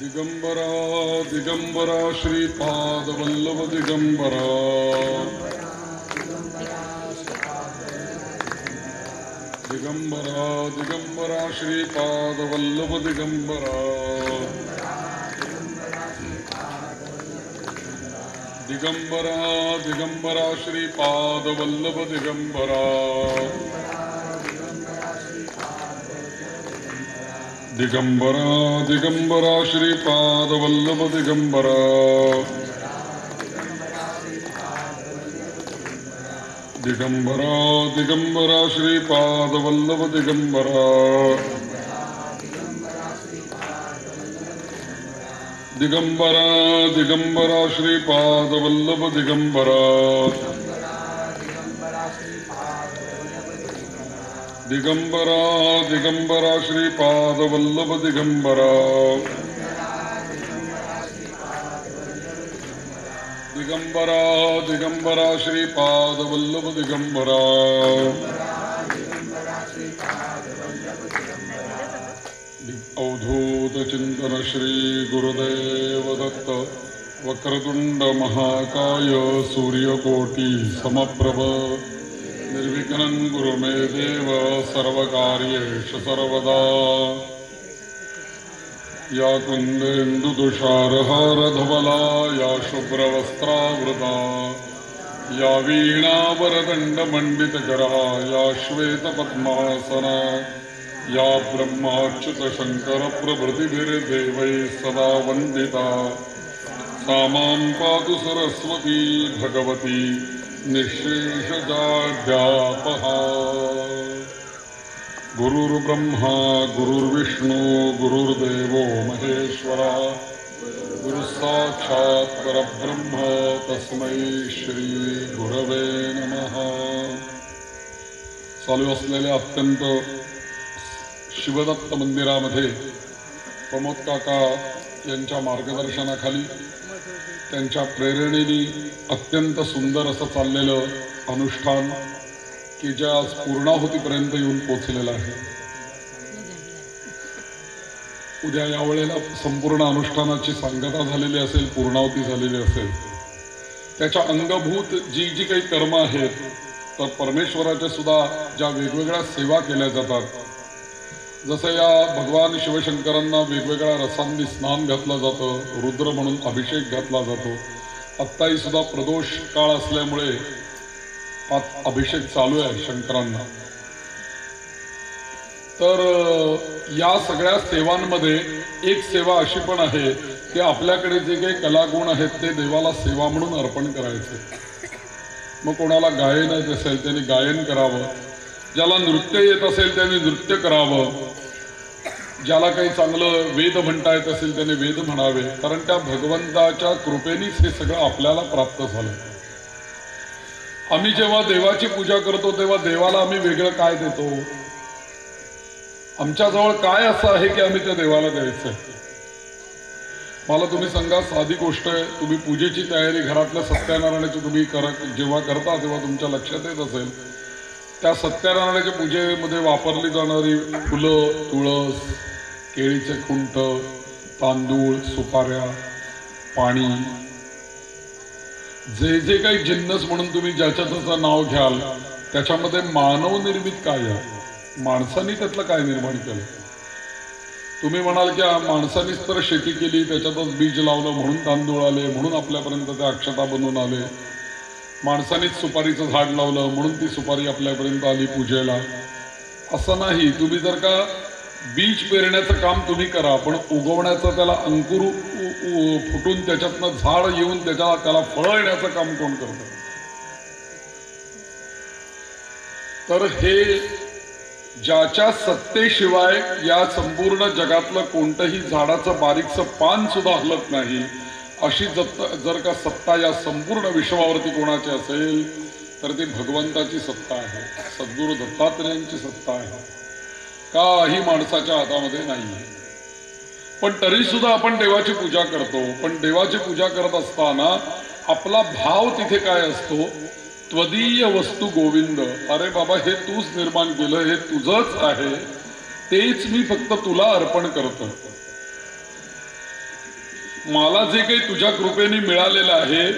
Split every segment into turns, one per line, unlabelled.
दिगंबरा दिगंबरा श्रीपाद वल्लभ दिगंबरा दिगंबरा दिगंबरा श्रीपाद वल्लभ दिगंबरा दिगंबरा दिगंबरा श्रीपाद वल्लभ दिगंबरा दिगंबरा दिगंबरा श्रीपाद वल्लभ दिगंबरा दिगंबरा दिगंबरा श्रीपाद वल्लभ दिगंबरा दिगंबरा दिगंबरा श्रीपाद वल्लभ दिगंबरा दिगंबरा दिगंबरा श्रीपाद वल्लभ दिगंबरा दिगंबरा दिगंबरा श्रीपाद वल्लभ दिगंबरा अवधूत चिंतन श्री गुरुदेव दत्त वक्रतुंड महाकाय सूर्यकोटि समप्रभ निर्विघ्नं कुरु मे देव सर्वकार्येषु सर्वदा या कुन्देन्दुतुषारहारधवला या शुभ्रवस्त्रावृता या वीणावरदण्डमण्डितकरा या श्वेतपद्मासना या ब्रह्माच्युतशङ्करप्रभृतिभिर्देवैः सदा वन्दिता सा मां पातु सरस्वती भगवती निःशेषजाड्यापहा। गुरुर्ब्रह्मा गुरुर्विष्णु गुरुर्देवो महेश्वरा गुरुसाक्षात् परब्रह्म तस्मै श्री गुरवे नमः। चालू असलेल्या अत्यंत शिवदत्त मंदिरामध्ये प्रमोद काका यांच्या मार्गदर्शनाखाली त्यांच्या प्रेरणेने अत्यंत सुंदर असं चाललेलं अनुष्ठान की जे आज पूर्णाहुतीपर्यंत येऊन पोचलेलं आहे। उद्या यावेळेला संपूर्ण अनुष्ठानाची सांगता झालेली असेल, पूर्णाहुती झालेली असेल। त्याच्या अंगभूत जी जी काही कर्म आहेत तर परमेश्वराच्या सुद्धा ज्या वेगवेगळ्या सेवा केल्या जातात, जसं या भगवान शिवशंकरांना वेगवेगळ्या रसांनी स्नान घातलं जातं, रुद्र म्हणून अभिषेक घातला जातो। आत्ताही सुद्धा प्रदोष काळ असल्यामुळे अभिषेक चालू आहे शंकरांना। तर या सगळ्या सेवांमध्ये एक सेवा अशी पण आहे की आपल्याकडे जे काही कलागुण आहेत ते देवाला सेवा म्हणून अर्पण करायचे। मग कोणाला गायन येत असेल त्याने गायन करावं, ज्याला नृत्य येत असेल त्याने नृत्य करावं, ज्याला काही चांगलं वेद म्हणता येत असेल त्याने वेद म्हणावे, कारण त्या भगवंताच्या कृपेनेच हे सगळं आपल्याला प्राप्त झालं। आम्ही जेव्हा देवाची पूजा करतो तेव्हा देवाला आम्ही वेगळं काय देतो? आमच्याजवळ काय असं आहे की आम्ही त्या देवाला द्यायचं? मला तुम्ही सांगा, साधी गोष्ट आहे, तुम्ही पूजेची तयारी घरातल्या सत्यनारायणाची तुम्ही जेव्हा करता तेव्हा तुमच्या लक्षात येत असेल त्या सत्यनारायणाच्या पूजेमध्ये वापरली जाणारी फुलं, तुळस, केळीचे खुंट, तांदूळ, सुपाऱ्या, पाणी, जे जे काही जिन्नस म्हणून तुम्ही ज्याच्या त्याचं नाव घ्याल त्याच्यामध्ये मानव निर्मित काय आहे? माणसाने त्यातलं काय निर्माण केलं? तुम्ही म्हणाल की माणसानेच तर शेती केली, त्याच्यातच बीज लावलं म्हणून तांदूळ आले, म्हणून आपल्यापर्यंत त्या अक्षता बनवून आले। माणसानेच सुपारीचं झाड लावलं म्हणून ती सुपारी आपल्यापर्यंत आली पूजेला, असं नाही। तुम्ही जर का बीज पेरण्याचं काम तुम्ही करा, पण उगवण्याचं, त्याला अंकुर फुटून त्याच्यातनं झाड येऊन त्याला फळं येण्याचं काम कोण करतं? तर हे ज्याच्या सत्तेशिवाय या संपूर्ण जगातलं कोणतंही झाडाचं बारीकचं पान सुद्धा हलत नाही, अशी जर का सत्ता या संपूर्ण विश्वावरती कोणाची असेल तर ती भगवंताची सत्ता आहे, सद्गुरु दत्तात्रेयांची सत्ता आहे। काही माणसाच्या हातामध्ये नाही। पण तरी सुद्धा आपण देवाची पूजा करतो, पण देवाची पूजा करत असताना आपला भाव तिथे काय असतो? त्वदीय वस्तू गोविंद, अरे बाबा हे तूच निर्माण केलं, हे तुझंच आहे, तेच मी फक्त तुला अर्पण करतो। मला जे काही तुझ्या कृपेने मिळालेलं आहे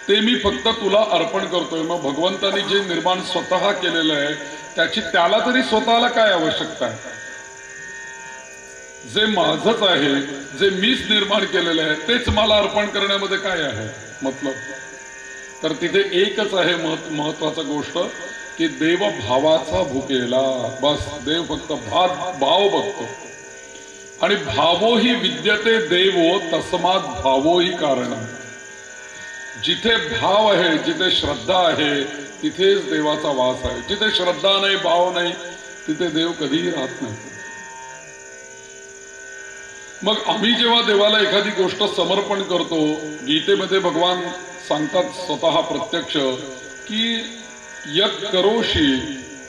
ते मी फक्त तुला अर्पण करतोय. मग भगवंतानी जे निर्माण स्वतः केलेलं आहे त्याची त्याला तरी स्वतःला काय आवश्यकता आहे? जे माझंच आहे, जे मीच निर्माण केलेलं आहे तेच मला अर्पण करण्यामध्ये काय आहे मतलब? तर तिथे एकच आहे महत्वाचा गोष्ट की देव भावाचा भुकेला. बस देव फक्त भाव बघतो. आणि भावो ही विद्यते देवो तस्मात भावो ही कारण. जिथे भाव आहे, जिथे श्रद्धा आहे तिथेच देवाचा वास आहे. जिथे श्रद्धा नाही, भाव नाही, तिथे देव कधीही राहत नाही. मग आम्ही जेव्हा देवाला एखादी गोष्ट समर्पण करतो, गीतेमध्ये भगवान सांगतात स्वतः प्रत्यक्ष की यत् करोषि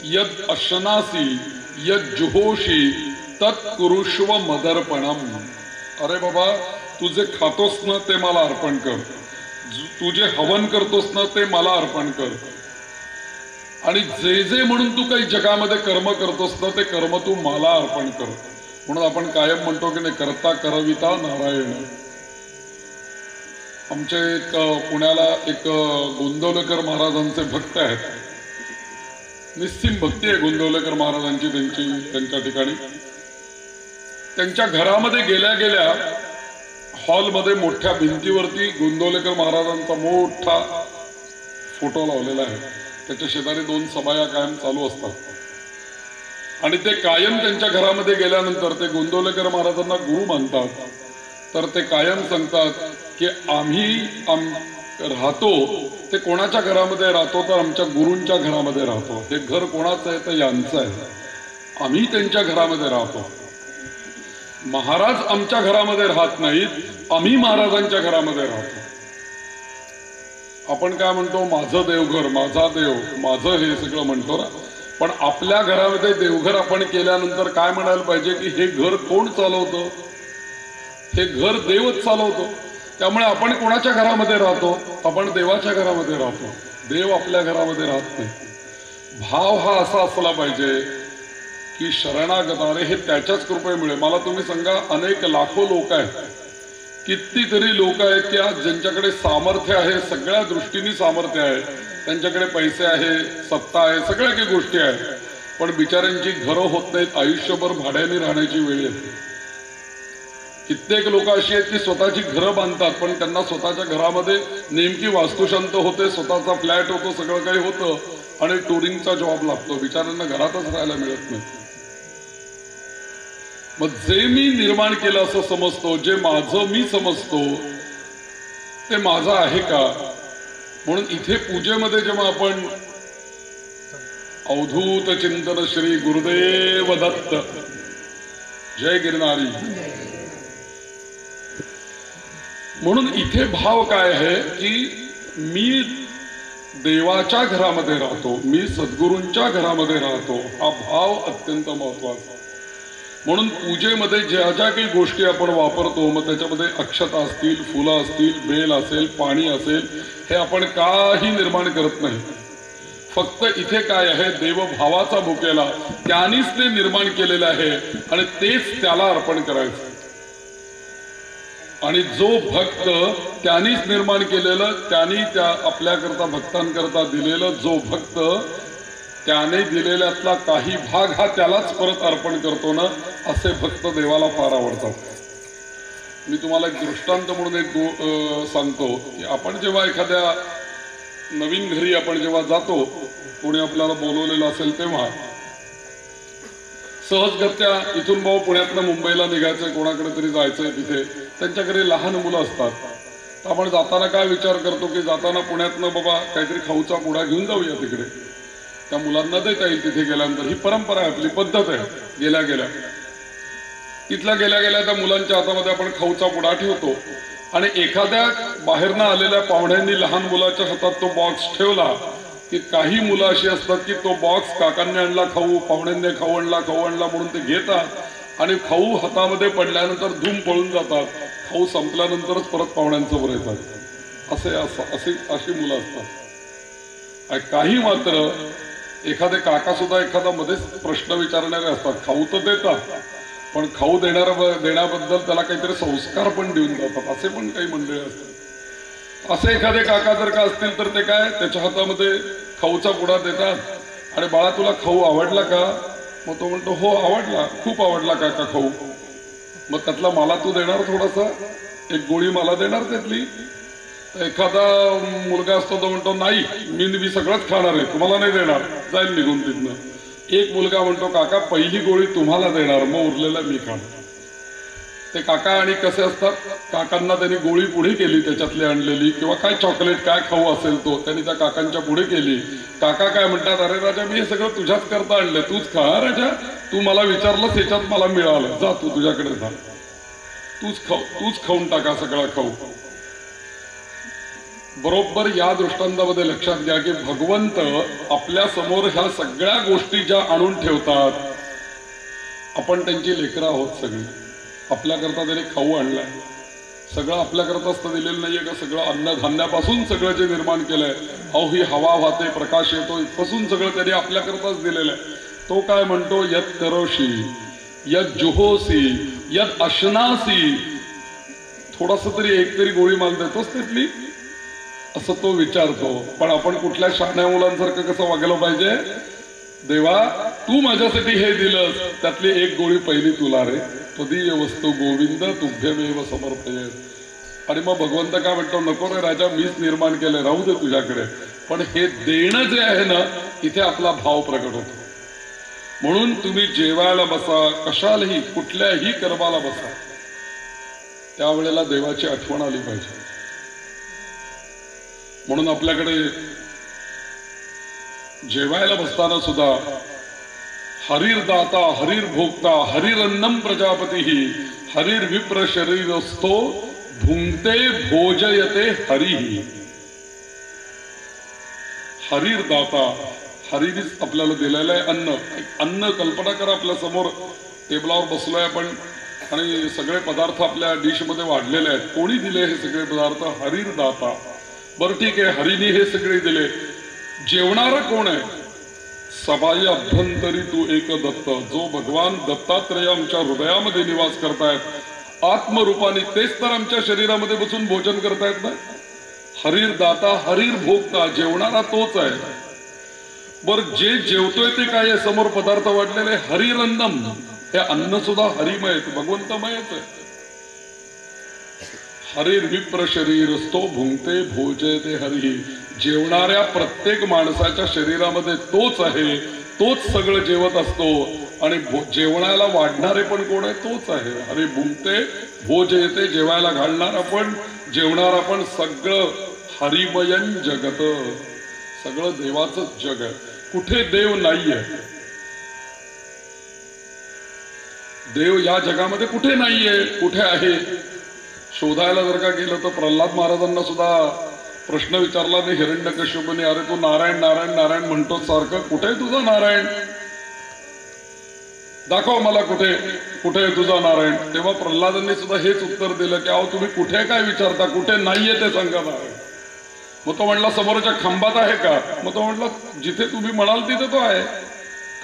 यद अशनासी यद जुहोशी तत् कुरुष्व मदर्पणम. अरे बाबा, तू जे खातोस ना ते मला अर्पण कर. तू जे हवन करतोस ना ते मला अर्पण कर. आणि जे जे म्हणून तू काही जगामध्ये कर्म करतोस ना ते कर्म तू मला अर्पण कर. म्हणून आपण कायम म्हणतो की नाही, करता करविता नारायण. आमचे एक पुण्याला एक गोंदवलेकर महाराजांचे भक्त आहेत. निस्सीम भक्ती आहे गोंदवलेकर महाराजांची त्यांच्या ठिकाणी. त्यांच्या घरामध्ये गेल्या गेल्या हॉलमध्ये मोठ्या भिंतीवरती गोंदवलेकर महाराजांचा मोठा फोटो लावलेला आहे. त्याच्या शेजारी 2 सभाया कायम चालू असतात. आणि ते कायम त्यांच्या घरामध्ये गेल्यानंतर ते गोंदवलेकर महाराजांना गुरु मानतात. तर ते कायम सांगतात की आम्ही राहतो ते कोणाच्या घरामध्ये राहतो, तर आमच्या गुरूंच्या घरामध्ये राहतो. हे घर कोणाचं आहे तर यांचं आहे. आम्ही त्यांच्या घरामध्ये राहतो. महाराज आमच्या घरामध्ये राहत नाहीत, आम्ही महाराजांच्या घरामध्ये राहतो. आपण काय म्हणतो, माझं देवघर, माझा देव, माझं हे सगळं म्हणतो ना. पण आपल्या घरामध्ये देवघर आपण केल्यानंतर काय म्हणायला पाहिजे की हे घर कोण चालवतं? हे घर देवच चालवतो. त्यामुळे आपण कोणाच्या घरामध्ये राहतो? आपण देवाच्या घरामध्ये राहतो. देव आपल्या घरामध्ये राहत नाही. भाव हा असा असला पाहिजे की शरणागतारे हे त्याच्याच कृपेमुळे. मला तुम्ही सांगा, अनेक लाखो लोक आहेत, कितीतरी लोक आहेत की आज ज्यांच्याकडे सामर्थ्य आहे, सगळ्या दृष्टीने सामर्थ्य आहे, त्यांच्याकडे पैसे आहे, सत्ता आहे, सगळ्या काही गोष्टी आहेत, पण बिचाऱ्यांची घरं होत नाहीत. आयुष्यभर भाड्याने राहण्याची वेळ येते. कित्येक लोक अशी आहेत की स्वतःची घरं बांधतात, पण त्यांना स्वतःच्या घरामध्ये नेमकी वास्तुशांत होते, स्वतःचा फ्लॅट होतो, सगळं काही होतं, आणि टुरिंगचा जॉब लागतो. बिचाऱ्यांना घरातच राहायला मिळत नाही. मग जे मी निर्माण केलं असं समजतो, जे माझं मी समजतो ते माझं आहे का? म्हणून इथे पूजेमध्ये जेव्हा आपण अवधूत चिंतन श्री गुरुदेव दत्त, जय गिरनारी, म्हणून इथे भाव काय आहे की मी देवाच्या घरामध्ये राहतो, मी सद्गुरूंच्या घरामध्ये राहतो. हा भाव अत्यंत महत्वाचा. म्हणून पूजेमध्ये ज्या ज्या काही गोष्टी आपण वापरतो, मग त्याच्यामध्ये अक्षता असतील, फुलं असतील, बेल असेल, पाणी असेल, हे आपण काही निर्माण करत नाही. फक्त इथे काय आहे, देवभावाचा भुकेला त्यानीच ते निर्माण केलेलं आहे आणि तेच त्याला अर्पण करायचं. आणि जो भक्त त्यानीच निर्माण केलेलं, त्यांनी त्या आपल्याकरता भक्तांकरता दिलेलं, जो भक्त त्याने दिलेल्यातला काही भाग हा त्यालाच परत अर्पण करतो ना, असे भक्त देवाला फार आवडतात. मी तुम्हाला एक दृष्टांत म्हणून एक सांगतो की आपण जेव्हा एखाद्या नवीन घरी आपण जेव्हा जातो, कोणी आपल्याला बोलवलेलं असेल, तेव्हा सहजगत्या इथून भाऊ पुण्यातनं मुंबईला निघायचंय, कोणाकडे तरी जायचंय, तिथे त्यांच्याकडे लहान मुलं असतात. तर आपण जाताना काय विचार करतो की जाताना पुण्यातनं बाबा काहीतरी खाऊचा पुडा घेऊन जाऊया, तिकडे त्या मुलांना देता येईल. तिथे गेल्यानंतर ही परंपरा आहे, आपली पद्धत आहे. गेल्या गेल्या त्या मुलांच्या हातामध्ये आपण खाऊचा पुडा ठेवतो आणि एखाद्या बाहेरनं आलेल्या पाहुण्यांनी लहान मुलाच्या हातात तो बॉक्स ठेवला की काही मुलं अशी असतात की तो बॉक्स काकांनी आणला खाऊ, पाहुण्यांनी खाऊ आणला म्हणून ते घेतात आणि खाऊ हातामध्ये पडल्यानंतर धूम पळून जातात. खाऊ संपल्यानंतरच परत पाहुण्यांसमोर येतात. अशी मुलं असतात. काही मात्र एखादे काका सुद्धा एखादा मध्येच प्रश्न विचारणारे असतात. खाऊ तर देतात, पण खाऊ देण्याबद्दल त्याला काहीतरी संस्कार पण देऊन जातात, असे पण काही मंडळी असतात. असे एखादे काका जर का असतील तर ते काय, त्याच्या हातामध्ये खाऊचा पुडा देतात आणि बाळा तुला खाऊ आवडला का? मग तो म्हणतो हो आवडला, खूप आवडला काका खाऊ. मग त्यातला मला तू देणार थोडासा, एक गोळी मला देणार त्यातली? एखादा मुलगा असतो तो म्हणतो नाही मी सगळंच खाणार आहे, तुम्हाला नाही देणार, जाईल निघून तिथनं. एक मुलगा म्हणतो काका पहिली गोळी तुम्हाला देणार, मग उरलेला मी खाणार. ते काका आणि कसे असतात, काकांना त्यांनी गोळी पुढे केली त्याच्यातली आणलेली किंवा काय चॉकलेट काय खाऊ असेल तो त्यांनी त्या काकांच्या पुढे केली. काका काय म्हणतात, अरे राजा मी हे सगळं तुझ्याच करता आणलंय, तूच खा राजा, तू मला विचारलंस ह्याच्यात मला मिळालं, जा तू तुझ्याकडे जा, तूच खाऊन टाका सगळा खाऊ. बरोबर या दृष्टांतामध्ये लक्षात घ्या की भगवंत आपल्या समोर ह्या सगळ्या गोष्टी ज्या आणून ठेवतात, आपण त्यांची लेकरं आहोत सगळी. आपल्याकरता त्यांनी खाऊ आणलाय, सगळं आपल्याकरताच तर दिलेलं नाहीये का? सगळं अन्नधान्यापासून सगळं जे निर्माण केलंय, अहो ही हवा वाहते, प्रकाश येतो, इथपासून सगळं त्यांनी आपल्याकरताच दिलेलं आहे. तो काय म्हणतो, यत करोशी यत जुहोसी यत अशनासी, थोडस तरी एक तरी गोळी माल देतोच तिथली, असं तो विचारतो. पण आपण कुठल्या शहाण्या मुलांसारखं कसं वागलं पाहिजे, देवा तू माझ्यासाठी हे दिलंस, त्यातली एक गोळी पहिली तुला रे, त्वदीय वस्तू गोविंद तुभ्यमेव समर्पये. आणि मग भगवंत काय म्हणतो, नको रे राजा मीच निर्माण केलंय, राहू दे तुझ्याकडे, पण हे देणं जे आहे ना, इथे आपला भाव प्रकट होतो. म्हणून तुम्ही जेवायला बसा, कशालाही कुठल्याही कर्माला बसा, त्यावेळेला देवाची आठवण आली पाहिजे. म्हणून आपल्याकडे जेवायला बसताना सुद्धा हरिर दाता हरिर भोक्ता हरिरन्नम प्रजापती हरिर विप्र शरीरस्थो भुंगते भोजयते हरिही. हरिर दाता, हरिनीच आपल्याला दिलेलं आहे अन्न. अन्न कल्पना करा, आपल्या समोर टेबलावर बसलोय आपण आणि सगळे पदार्थ आपल्या डिश मध्ये वाढलेले आहेत. कोणी दिले हे सगळे पदार्थ? हरिर दाता. बरं ठीक आहे, हरिनी हे सगळे दिले, जेवणारा कोण आहे? सबाई अभ्यंतरी तू एक दत्त, जो भगवान दत्तात्रय आमच्या हृदयामध्ये निवास करतायत आत्मरूपाने, तेच तर आमच्या शरीरामध्ये बसून भोजन करतायत ना. हरिर दाता हरिर भोगता, जेवणारा तोच आहे. बर जे जेवतोय ते काय आहे? समोर पदार्थ वाढलेले हरिरन्नम, हे अन्न सुद्धा हरिमय, भगवंतमयच आहे. हरिर विप्र शरीरस्थो भुंगते भोजयते हरिही, जेवणाऱ्या प्रत्येक माणसाच्या शरीरामध्ये तोच आहे, तोच सगळं जेवत असतो. आणि जेवणाला वाढणारे पण कोण आहे? तोच आहे. हरी भुंगते भोजयते, जेवायला घालणारा पण जेवणारा पण सगळं हरिमयन जगत, सगळं देवाचंच जग आहे. कुठे देव नाहीये? देव या जगामध्ये कुठे नाहीये? कुठे आहे शोधायला जर का गेलं तर प्रल्हाद महाराजांना सुद्धा प्रश्न विचारला नाही हिरण्यकश्यपूने, अरे तू नारायण नारायण नारायण म्हणतो सारखं, कुठे आहे तुझा नारायण? दाखव मला कुठे कुठे आहे तुझा नारायण. तेव्हा प्रल्हादांनी सुद्धा हेच उत्तर दिलं की अहो तुम्ही कुठे काय विचारता, कुठे नाहीये ते सांगा नारायण. मग तो म्हणला समोरच्या खांबात आहे का? मग तो म्हणला जिथे तुम्ही म्हणाल तिथे तो आहे.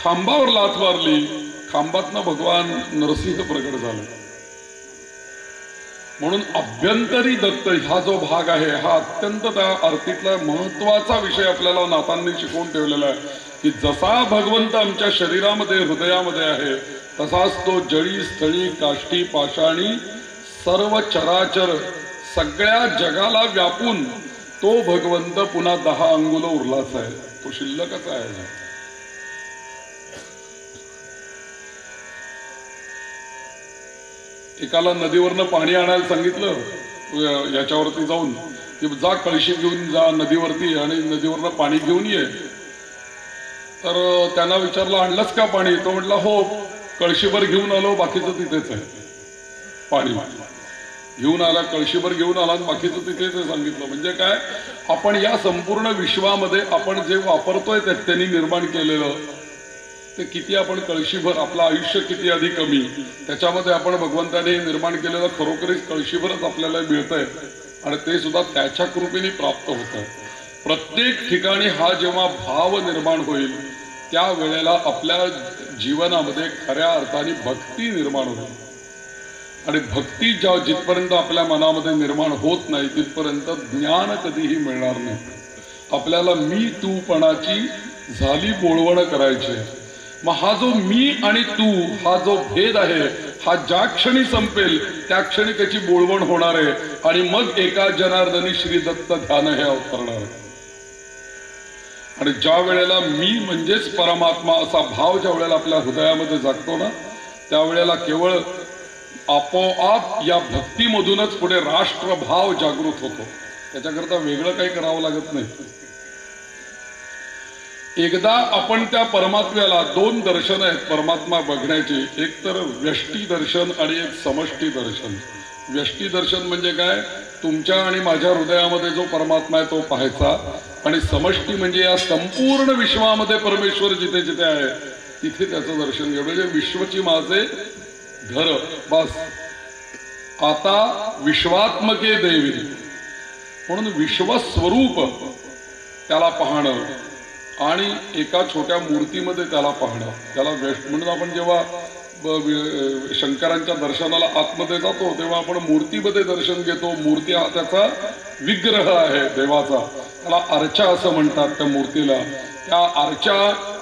खांबावर लाथ मारली, खांबातनं भगवान नरसिंह प्रकट झाले. म्हणून अभ्यंतरी दत्त हा जो भाग आहे, हा अत्यंत त्या आरतीतला महत्वाचा विषय आपल्याला नाथांनी शिकवून ठेवलेला आहे की जसा भगवंत आमच्या शरीरामध्ये हृदयामध्ये आहे, तसाच तो जळी स्थळी काष्टी पाषाणी सर्व चराचर सगळ्या जगाला व्यापून तो भगवंत पुन्हा 10 अंगुल उरलाच आहे, तो शिल्लकच आहे. एकाला नदीवरनं पाणी आणायला सांगितलं याच्यावरती जाऊन की जा कळशी घेऊन जा नदीवरती आणि नदीवरनं पाणी घेऊन ये. तर त्यांना विचारलं आणलंच का पाणी? तो म्हटला हो कळशीभर घेऊन आलो, बाकीचं तिथेच आहे. पाणी घेऊन आला, कळशीभर घेऊन आला, बाकीचं तिथेच आहे सांगितलं. म्हणजे काय, आपण या संपूर्ण विश्वामध्ये आपण जे वापरतोय त्यांनी निर्माण केलेलं ते किती, आपण कळशीभर, आपलं आयुष्य किती अधिक कमी, त्याच्यामध्ये आपण भगवंताने निर्माण केलेलं खरोखरीच कळशीभरच आपल्याला मिळतंय आणि ते सुद्धा त्याच्या कृपेने प्राप्त होत आहे. प्रत्येक ठिकाणी हा जेव्हा भाव निर्माण होईल त्या वेळेला आपल्या जीवनामध्ये खऱ्या अर्थाने भक्ती निर्माण होते. आणि भक्ती जिथपर्यंत आपल्या मनामध्ये निर्माण होत नाही तिथपर्यंत ज्ञान कधीही मिळणार नाही. आपल्याला मी तूपणाची झाली बोळवण करायची. मग हा जो मी आणि तू हा जो भेद आहे हा ज्या क्षणी संपेल त्या क्षणी त्याची बोळवण होणार आहे आणि मग एका जनार्दनी श्री दत्त ध्यान हे अवतरणार आहे. आणि ज्या वेळेला मी म्हणजेच परमात्मा असा भाव ज्या वेळेला आपल्या हृदयामध्ये जागतो ना त्यावेळेला केवळ आपोआप या भक्तीमधूनच पुढे राष्ट्रभाव जागृत होतो. त्याच्याकरता वेगळं काही करावं लागत नाही. एकदा आपण त्या परमात्म्याला दोन दर्शन आहेत परमात्मा बघण्याची. एक तर व्यष्टी दर्शन आणि एक समष्टी दर्शन. व्यष्टी दर्शन म्हणजे काय तुमच्या आणि माझ्या हृदयामध्ये जो परमात्मा आहे तो पाहायचा. आणि समष्टी म्हणजे या संपूर्ण विश्वामध्ये परमेश्वर जिथे जिथे आहे तिथे त्याचं दर्शन घ्या. म्हणजे विश्वची माझे घर बस. आता विश्वात्मके देवी म्हणून विश्वस्वरूप त्याला पाहणं आणि एका छोट्या मूर्तीमध्ये त्याला पाहणं त्याला म्हणून आपण जेव्हा शंकरांच्या दर्शनाला आतमध्ये जातो तेव्हा आपण मूर्तीमध्ये दर्शन घेतो. मूर्ती हा त्याचा विग्रह आहे देवाचा. त्याला अर्चा असं म्हणतात त्या मूर्तीला. त्या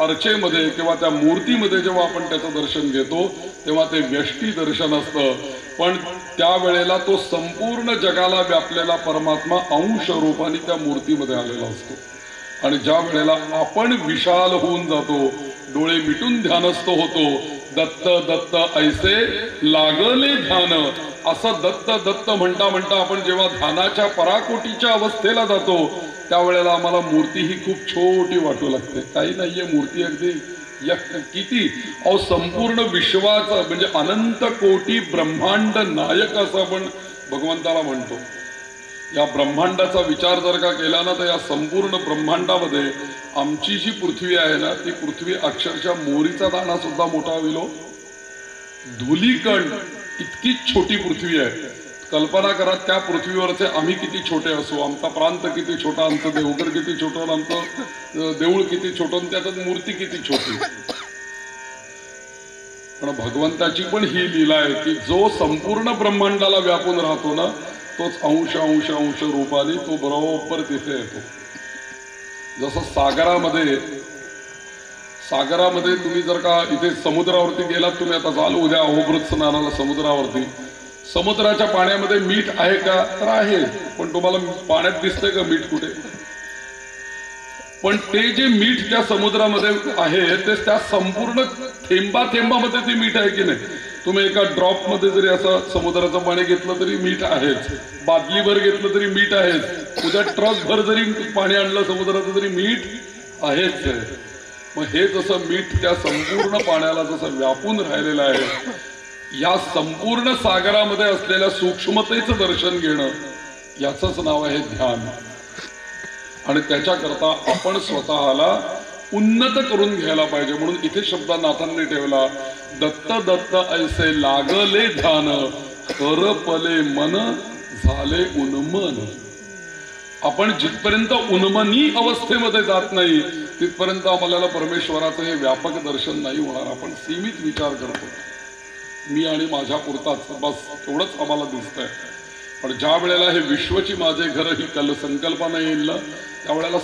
अर्चेमध्ये किंवा त्या मूर्तीमध्ये जेव्हा आपण त्याचं दर्शन घेतो तेव्हा ते व्यष्टी दर्शन असतं. पण त्यावेळेला तो संपूर्ण जगाला व्यापलेला परमात्मा अंश रूपाने त्या मूर्तीमध्ये आलेला असतो. आणि ज्या वेळेला आपण विशाल होऊन जातो डोळे मिटून ध्यानस्थ होतो दत्त दत्त ऐसे लागले ध्यान असं दत्त दत्त म्हणता म्हणता आपण जेव्हा ध्यानाच्या पराकोटीच्या अवस्थेला जातो त्यावेळेला आम्हाला मूर्ती ही खूप छोटी वाटू लागते. काही नाहीये मूर्ती अगदी किती संपूर्ण विश्वाचा म्हणजे अनंत कोटी ब्रह्मांड नायक असं आपण भगवंताला म्हणतो. या ब्रह्मांडाचा विचार जर का केला ना तर या संपूर्ण ब्रह्मांडामध्ये आमची जी पृथ्वी आहे ना ती पृथ्वी अक्षरशः मोरीचा दाणा सुद्धा मोठा होईल. धुलीकण इतकी छोटी पृथ्वी आहे. कल्पना करा त्या पृथ्वीवरचे आम्ही किती छोटे असू. आमचा प्रांत किती छोटा आमचं देवघर किती छोटं आमचं देऊळ किती छोटं त्याच्यात मूर्ती किती छोटी. पण भगवंताची पण ही लीला आहे की जो संपूर्ण ब्रह्मांडाला व्यापून राहतो ना तोच अंश अंश अंश रूपाने तो बरोबर तिथे येतो. जसं सागरामध्ये तुम्ही जर का इथे समुद्रावरती गेलात तुम्ही आता जाल उद्या अहोबृत स्नानाला समुद्रावरती. समुद्राच्या पाण्यामध्ये मीठ आहे का तर आहे. पण तुम्हाला पाण्यात दिसतंय का मीठ कुठे. पण ते जे मीठ त्या समुद्रामध्ये आहे ते त्या संपूर्ण थेंबा थेंबामध्ये ते मीठ आहे की नाही. तुम्ही एका ड्रॉप मध्ये जरी असं समुद्राचं पाणी घेतलं तरी मीठ आहेच. बादलीभर घेतलं तरी मीठ आहेच. उद्या ट्रक भर जरी पाणी आणलं समुद्राचं तरी मीठ आहेच. मग हे जसं मीठ त्या संपूर्ण पाण्याला जसं व्यापून राहिलेलं आहे या संपूर्ण सागरामध्ये असलेल्या सूक्ष्मतेचं दर्शन घेणं याचंच नाव आहे ध्यान. आणि त्याच्याकरता आपण स्वतःला उन्नत करून घ्यायला पाहिजे. म्हणून इथे शब्द नाथांनी ठेवला दत्त दत्त ऐसे लागले ध्यान करपले मन झाले उन्मन. आपण जिथपर्यंत उन्मनी अवस्थेमध्ये जात नाही तिथपर्यंत आम्हाला परमेश्वराचं हे व्यापक दर्शन नाही होणार. आपण सीमित विचार करतो मी आणि माझ्या पुरताच बस एवढंच आम्हाला दिसतंय. पण ज्या वेळेला हे विश्वची माझे घर ही संकल्पना येईल ना त्यावेळेला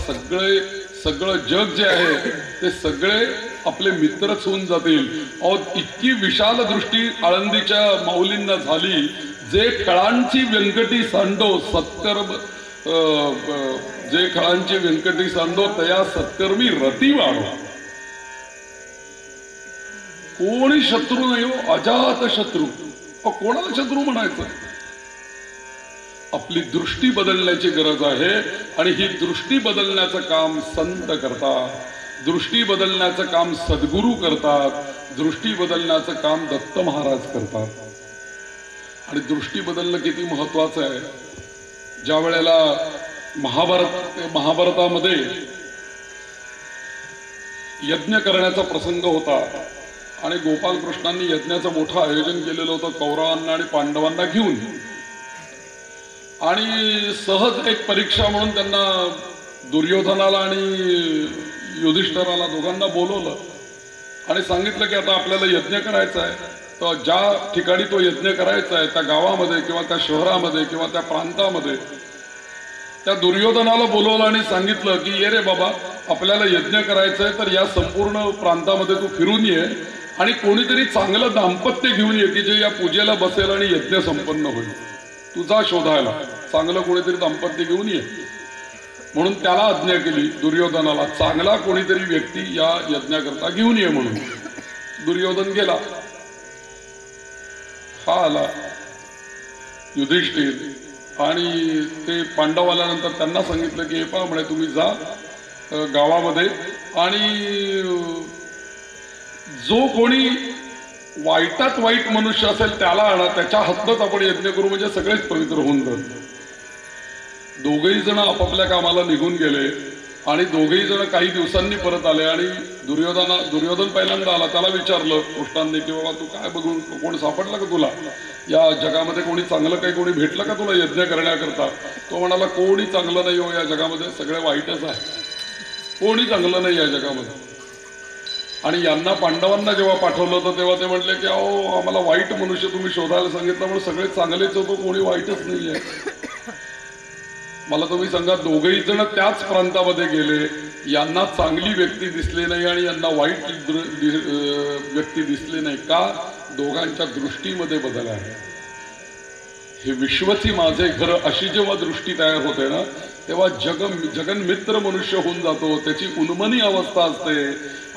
सगळं जग जे आहे ते सगळे आपले मित्रच होऊन जातील. इतकी विशाल दृष्टी आळंदीच्या माऊलींना झाली. जे खळांची व्यंकटी सांडो सत्कर्म जे खळांची व्यंकटी सांडो तया सत्कर्मी रती वाढो. कोणी शत्रू नाही हो अजात शत्रू. कोणाला शत्रू म्हणायचं. आपली दृष्टी बदलण्याची गरज आहे. आणि ही दृष्टी बदलण्याचं काम संत करतात. दृष्टी बदलण्याचं काम सद्गुरू करतात. दृष्टी बदलण्याचं काम दत्त महाराज करतात. आणि दृष्टी बदलणं किती महत्वाचं आहे. ज्या वेळेला महाभारतामध्ये यज्ञ करण्याचा प्रसंग होता आणि गोपालकृष्णांनी यज्ञाचं मोठं आयोजन केलेलं होतं कौरवांना आणि पांडवांना घेऊन. आणि सहज एक परीक्षा म्हणून त्यांना दुर्योधनाला आणि युधिष्ठिराला दोघांना बोलवलं आणि सांगितलं की आता आपल्याला यज्ञ करायचा आहे. तर ज्या ठिकाणी तो यज्ञ करायचा आहे त्या गावामध्ये किंवा त्या शहरामध्ये किंवा त्या प्रांतामध्ये त्या दुर्योधनाला बोलवलं आणि सांगितलं की ये रे बाबा, आपल्याला यज्ञ करायचंय, तर या संपूर्ण प्रांतामध्ये तू फिरून ये आणि कोणीतरी चांगलं दाम्पत्य घेऊन ये की जे या पूजेला बसेल आणि यज्ञ संपन्न होईल. तुझा शोधायला चांगलं कोणीतरी दाम्पत्य घेऊन ये. म्हणून त्याला आज्ञा केली दुर्योधनाला, चांगला कोणीतरी व्यक्ती या यज्ञाकरता घेऊन ये म्हणून. दुर्योधन गेला. हा आला युधिष्ठिर आणि ते पांडव आल्यानंतर त्यांना सांगितलं की हे पहा म्हणे, तुम्ही जा गावामध्ये आणि जो कोणी वाईटात वाईट मनुष्य असेल त्याला आणा, त्याच्या हद्दत आपण यज्ञ करू, म्हणजे सगळेच पवित्र होऊन जातात. दोघेही जण आपापल्या कामाला निघून गेले आणि दोघेही जण काही दिवसांनी परत आले आणि दुर्योधन पहिल्यांदा आला. त्याला विचारलं कृष्णांनी की बाबा तू काय बघून, कोण सापडलं का तुला या जगामध्ये, कोणी चांगलं काही कोणी भेटलं का तुला यज्ञ करण्याकरता? तो म्हणाला कोणी चांगलं नाही हो या जगामध्ये, सगळे वाईटच आहे, कोणी चांगलं नाही या जगामध्ये. आणि यांना पांडवांना जेव्हा पाठवलं होतं तेव्हा ते म्हटले की अहो आम्हाला वाईट मनुष्य तुम्ही शोधायला सांगितलं, म्हणून सगळे चांगलेच होतो, कोणी वाईटच नाही आहे. मला तुम्ही सांगा, दोघेही जण त्याच प्रांतामध्ये गेले, यांना चांगली व्यक्ती दिसली नाही आणि यांना वाईट व्यक्ती दिसली नाही. का? दोघांच्या दृष्टीमध्ये बदल आहे. हे विश्वची माझे घर अशी जेव्हा दृष्टी तयार होते ना, तेव्हा जगन्मित्र मनुष्य होऊन जातो. त्याची उन्मनी अवस्था असते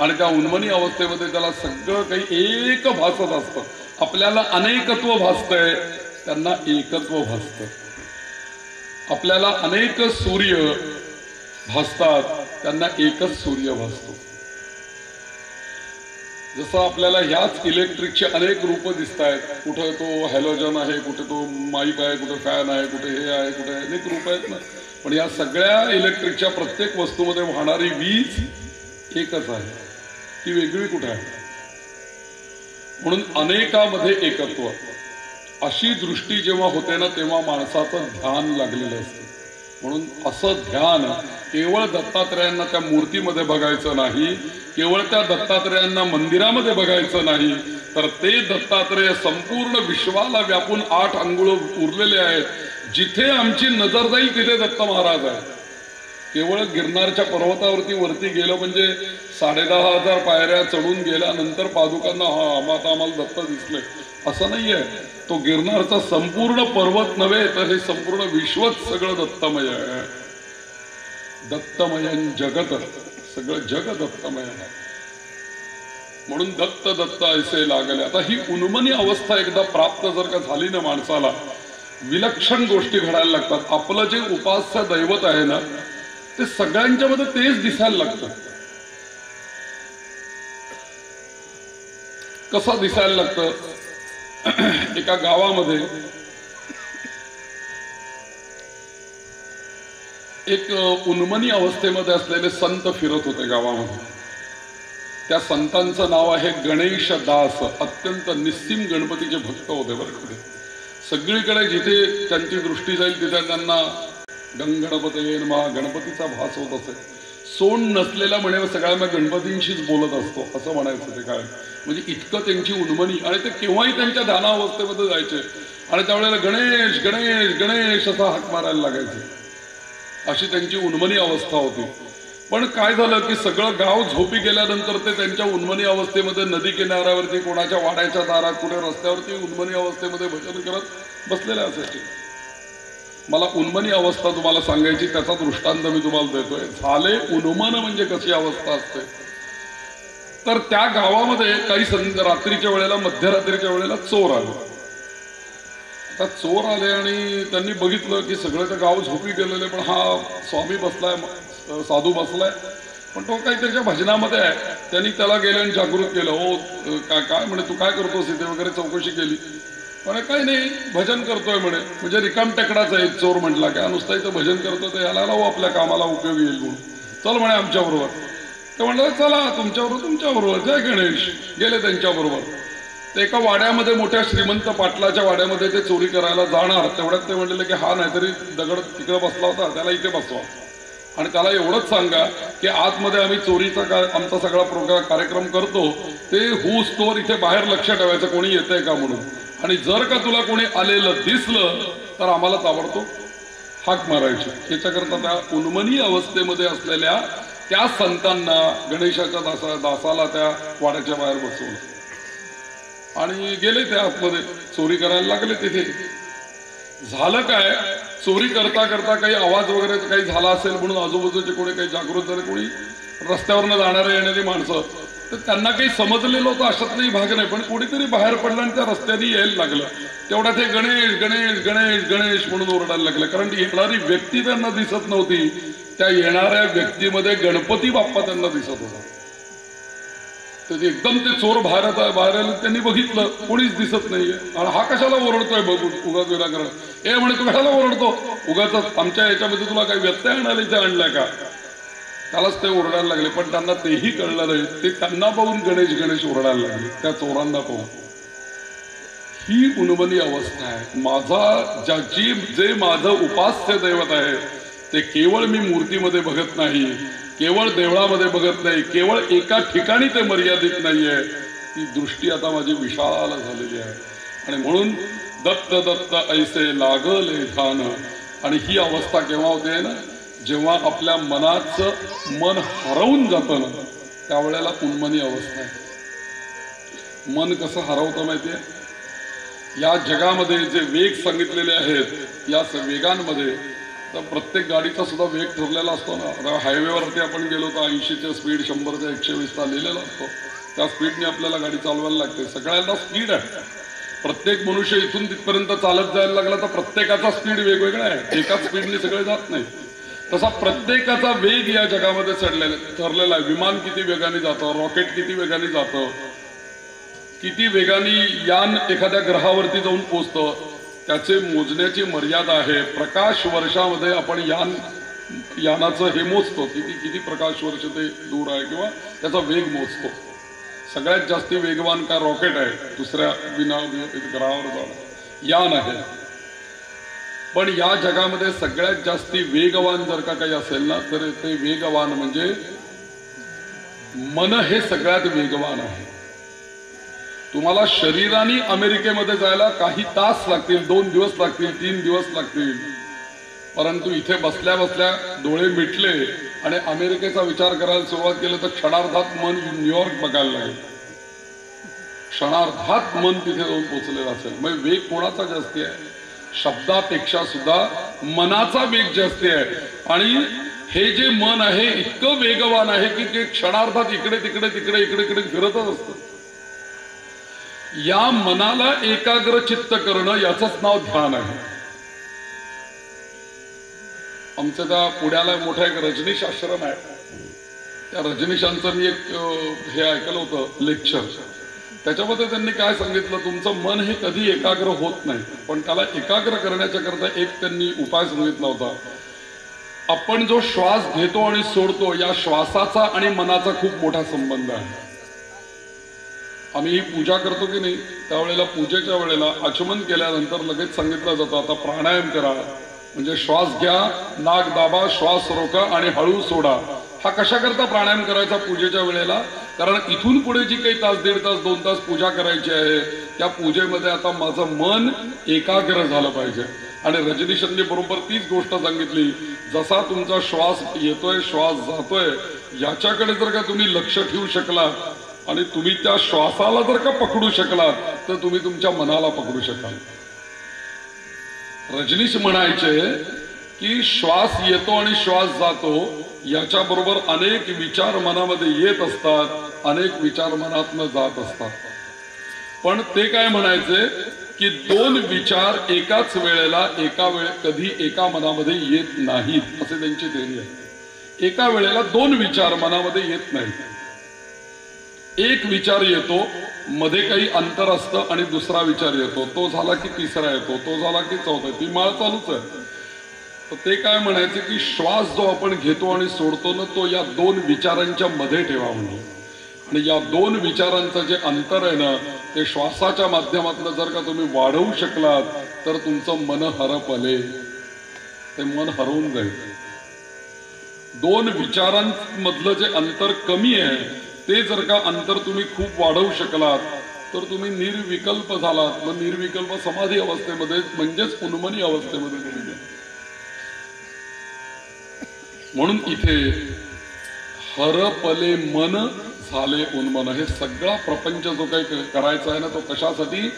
आणि त्या उन्मनी अवस्थेमध्ये त्याला सगळं काही एक भासत असतं. आपल्याला अनेकत्व भासतंय, त्यांना एकत्व भासतं. आपल्याला अनेक सूर्य भासतात, त्यांना एकच सूर्य भासतो. जसं आपल्याला ह्याच इलेक्ट्रिकचे अनेक रूप दिसत आहेत, कुठं तो हॅलोजन आहे, कुठे तो माईक आहे, कुठे फॅन आहे, कुठे हे आहे, कुठे अनेक रूप आहेत ना. पण या सगळ्या इलेक्ट्रिकच्या प्रत्येक वस्तूमध्ये वाहणारी वीज एकच आहे, ती वेगळी कुठे आहे. म्हणून अनेकामध्ये एकत्व, अशी दृष्टी जेव्हा होते ना तेव्हा माणसाचं ध्यान लागलेलं असतं. म्हणून असं ध्यान केवळ दत्तात्रेयांना त्या मूर्तीमध्ये बघायचं नाही, केवळ त्या दत्तात्रेयांना मंदिरामध्ये बघायचं नाही, तर ते दत्तात्रेय संपूर्ण विश्वाला व्यापून 8 अंगुळ उरलेले आहेत. जिथे आमची नजर जाईल तिथे दत्त महाराज आहे. केवळ गिरनारच्या पर्वतावरती वरती गेलं म्हणजे 10,500 पायऱ्या चढून गेल्यानंतर पादुकांना आता आम्हाला दत्त दिसले असं नाहीये. तो गिरनारचा संपूर्ण पर्वत नव्हे, तर हे संपूर्ण विश्वच सगळं दत्तमय आहे. दत्तमयन जगत, सगळं जग दत्तमय आहे. म्हणून दत्त दत्त ऐसे लागले. आता ही उन्मनी अवस्था एकदा प्राप्त जर का झाली ना माणसाला, विलक्षण गोष्टी घडायला लागतात. आपलं जे उपास्य दैवत आहे ना, ते सगळ्यांच्या मध्ये तेच दिसायला लागतं. कसं दिसायला लागतं? एका गावामध्ये एक उन्मनी अवस्थेमध्ये असलेले संत फिरत होते गावामध्ये. त्या संतांचं नाव आहे गणेश दास. अत्यंत निस्सीम गणपतीचे भक्त होते बरं. सगळीकडे जिथे त्यांची दृष्टी जाईल तिथे त्यांना गणपती नमः गणपतीचा भास होत असे. सोंड नसलेला म्हणे सगळ्यांना गणपतींशीच बोलत असतो असं म्हणायचं ते काय. म्हणजे इतकं त्यांची उन्मनी. आणि ते केव्हाही त्यांच्या ध्यानावस्थेमध्ये जायचे आणि त्यावेळेला गणेश गणेश गणेश असा हाक मारायला लागायचे. अशी त्यांची उन्मनी अवस्था होती. पण काय झालं की सगळं गाव झोपी गेल्यानंतर ते त्यांच्या उन्मनी अवस्थेमध्ये नदी किनाऱ्यावरती, कोणाच्या वाड्याच्या दारात, कुठे रस्त्यावरती उन्मनी अवस्थेमध्ये भजन करत बसलेले असायचे. मला उन्मनी अवस्था तुम्हाला सांगायची, त्याचा दृष्टांत मी तुम्हाला देतोय. झाले उन्मन म्हणजे कशी अवस्था असते. तर त्या गावामध्ये काही रात्रीच्या वेळेला, मध्यरात्रीच्या वेळेला चोर आले. आता चोर आले आणि त्यांनी बघितलं की सगळं तर गाव झोपी गेलेले, पण हा स्वामी बसलाय, साधू बसलाय, पण तो काही त्याच्या भजनामध्ये आहे. त्यांनी त्याला गेले आणि जागृत केलं. हो काय म्हणे, तू काय करतोस इथे वगैरे चौकशी केली. म्हणे काही नाही, भजन करतोय म्हणे. म्हणजे रिकाम टेकडाच आहे चोर म्हटला. काय नुसता इथं भजन करतो, तर याला राहू आपल्या कामाला उपयोगी येईल म्हणून. चल म्हणे आमच्या बरोबर. ते म्हणलं चला तुमच्याबरोबर जय गणेश. गेले त्यांच्याबरोबर. ते एका वाड्यामध्ये, मोठ्या श्रीमंत पाटलाच्या वाड्यामध्ये ते चोरी करायला जाणार. तेवढ्यात ते म्हणलेले की हा नाहीतरी दगड तिकडे बसला होता, त्याला इथे बसवा. आणि त्याला एवढंच सांगा की आतमध्ये आम्ही चोरीचा आमचा सगळा कार्यक्रम करतो ते होऊस तोवर इथे बाहेर लक्ष ठेवायचं कोणी येतंय का म्हणून, आणि जर का तुला कोणी आलेलं दिसलं तर आम्हाला ताबडतोब हाक मारायची. याच्याकरता त्या उन्मनी अवस्थेमध्ये असलेल्या त्या संतांना गणेशाच्या दासाला त्या वाड्याच्या बाहेर बसवलं आणि गेले त्या आतमध्ये चोरी करायला लागले. तिथे झालं काय, चोरी करता करता काही आवाज वगैरे काही झाला असेल म्हणून आजूबाजूचे कोणी काही जागृत झाले, कोणी रस्त्यावरनं जाणारे येणारी माणसं, तर त्यांना काही समजलेलं होतं अशातलाही भाग नाही, पण कोणीतरी बाहेर पडलं आणि त्या रस्त्याने यायला लागलं. तेवढ्या ते गणेश गणेश गणेश गणेश म्हणून ओरडायला लागलं, कारण येणारी व्यक्ती त्यांना दिसत नव्हती. त्या येणाऱ्या व्यक्तीमध्ये गणपती बाप्पा त्यांना दिसत होता. तर एकदम ते चोर बाहेर आले, त्यांनी बघितलं कोणीच दिसत नाहीये, आणि हा कशाला ओरडतोय बघून उगाच विनाकारण. ए म्हणे तू कशाला ओरडतो, उगाच आमच्या याच्यामध्ये तुला काही व्यत्यय आणायला इथे आणलाय का. त्यालाच ते ओरडायला लागले, पण त्यांना तेही कळलं नाही. ते त्यांना पाहून गणेश गणेश ओरडायला लागले, त्या चोरांना पाहून. ही उन्मनी अवस्था आहे. माझा जे माझं उपास्य दैवत आहे ते केवळ मी मूर्तीमध्ये बघत नाही, केवळ देवळामध्ये बघत नाही, केवळ एका ठिकाणी ते मर्यादित नाहीये. ती दृष्टी आता माझी विशाल झालेली आहे. आणि म्हणून दत्त दत्त ऐसे लागले ध्यान. आणि ही अवस्था केव्हा होते ना, जेव्हा आपल्या मनाचं मन हरवून जातं ना, त्यावेळेला उन्मनी अवस्था आहे. मन कसं हरवतं माहितीये, या जगामध्ये जे वेग सांगितलेले आहेत या वेगांमध्ये, तर प्रत्येक गाडीचा सुद्धा वेग ठरलेला असतो ना. हायवेवरती आपण गेलो तर 80च्या स्पीड, 100चा 120चा लिहिलेला असतो. त्या स्पीडने आपल्याला गाडी चालवायला लागते. सगळ्यांना स्पीड आहे. प्रत्येक मनुष्य इथून तिथपर्यंत चालत जायला लागला तर प्रत्येकाचा स्पीड वेगवेगळा आहे. एकाच स्पीडने सगळे जात नाही. तसा प्रत्येकाचा वेग या जगामध्ये ठरलेला आहे. विमान किती वेगाने जातं, रॉकेट किती वेगाने जातं, किती वेगाने यान एखाद्या ग्रहावरती जाऊन पोचतं, त्याचे मोजण्याची मर्यादा आहे. प्रकाश वर्षामध्ये आपण यानाचं हे मोजतो, किती प्रकाश वर्ष ते दूर आहे, किंवा त्याचा वेग मोजतो. सगळ्यात जास्ती वेगवान काय रॉकेट आहे, दुसऱ्या ग्रहावर जाणं यान आहे. पण या जगामध्ये सगळ्यात जास्ती वेगवान जर का काही असेल ना, तर ते वेगवान म्हणजे मन हे सगळ्यात वेगवान आहे. तुम्हाला शरीराने अमेरिकेमध्ये जायला काही तास लागतील, 2 दिवस लागतील, 3 दिवस लागतील, परंतु इथे बसल्या बसल्या डोळे मिटले आणि अमेरिकेचा विचार करायला सुरुवात केली तर क्षणार्धात मन न्यूयॉर्क बघायला लागेल. क्षणार्धात मन तिथे जाऊन पोचलेलं असेल. मग वेग कोणाचा जास्ती आहे? शब्दापेक्षा सुद्धा मनाचा वेग जास्ती आहे. आणि हे जे मन आहे इतकं वेगवान आहे की ते क्षणार्धात इकडे तिकडे तिकडे इकडे इकडे फिरतच असतं. या मनाला एकाग्र चित्त करणं याचंच नाव ध्यान आहे. आमच्या त्या पुण्याला मोठा एक रजनीश आश्रम आहे. त्या रजनीशांचं मी एक हे ऐकलं होतं लेक्चर. त्याच्यामध्ये त्यांनी काय सांगितलं, तुमचं मन हे कधी एकाग्र होत नाही, पण त्याला एकाग्र करण्याच्या करता एक त्यांनी उपाय सांगितला होता. आपण जो श्वास घेतो आणि सोडतो या श्वासाचा आणि मनाचा खूप मोठा संबंध आहे. आम्ही ही पूजा करतो की नाही, त्यावेळेला पूजेच्या वेळेला आचमन केल्यानंतर लगेच सांगितलं जातं आता प्राणायाम करा. म्हणजे श्वास घ्या, नाक दाबा, श्वास रोका आणि हळू सोडा. हा कशा करता प्राणायाम करायचा पूजेच्या वेळेला? कारण इथून पुढे जी काही तास, 1.5 तास, 2 तास पूजा करायची आहे, त्या पूजेमध्ये आता माझं मन एकाग्र झालं पाहिजे. आणि रजनीशांनी बरोबर तीच गोष्ट सांगितली. जसा तुमचा श्वास येतोय, श्वास जातोय, याच्याकडे जर का तुम्ही लक्ष ठेवू शकलात आणि तुम्ही त्या श्वासाला जर का पकडू शकलात तर तुम्ही तुमच्या मनाला पकडू शकाल. रजनीश म्हणायचे की श्वास येतो आणि श्वास जातो, याच्या बरोबर अनेक विचार मनामध्ये येत असतात, अनेक विचार मनातनं जात असतात. पण ते काय म्हणायचे की 2 विचार एकाच वेळेला कधी एका मनामध्ये येत नाहीत, असे त्यांची थेअरी आहे. एका वेळेला 2 विचार मनामध्ये येत नाहीत. एक विचार येतो, मध्ये काही अंतर असतं आणि दुसरा विचार येतो, तो झाला की तिसरा येतो, तो झाला की चौथा. ती माळ चालूच आहे. तर ते काय म्हणायचे की श्वास जो आपण घेतो आणि सोडतो ना, तो या 2 विचारांच्या मध्ये ठेवा म्हणजे. आणि या 2 विचारांचं जे अंतर आहे ना, ते श्वासाच्या माध्यमातून जर का तुम्ही वाढवू शकलात तर तुमचं मन हरपले, ते मन हरवून जाईल. दोन विचारांमधलं जे अंतर कमी आहे ते जर का अंतर तुम्ही खूप वाढवू शकलात तर तुम्ही निर्विकल्प झालात. मग निर्विकल्प समाधी अवस्थेमध्ये म्हणजेच उन्मनी अवस्थेमध्ये तुम्ही गेला. म्हणून इथे हरपले मन झाले उन्मन. हे सगळा प्रपंच जो काही करायचा आहे ना तो कशासाठी?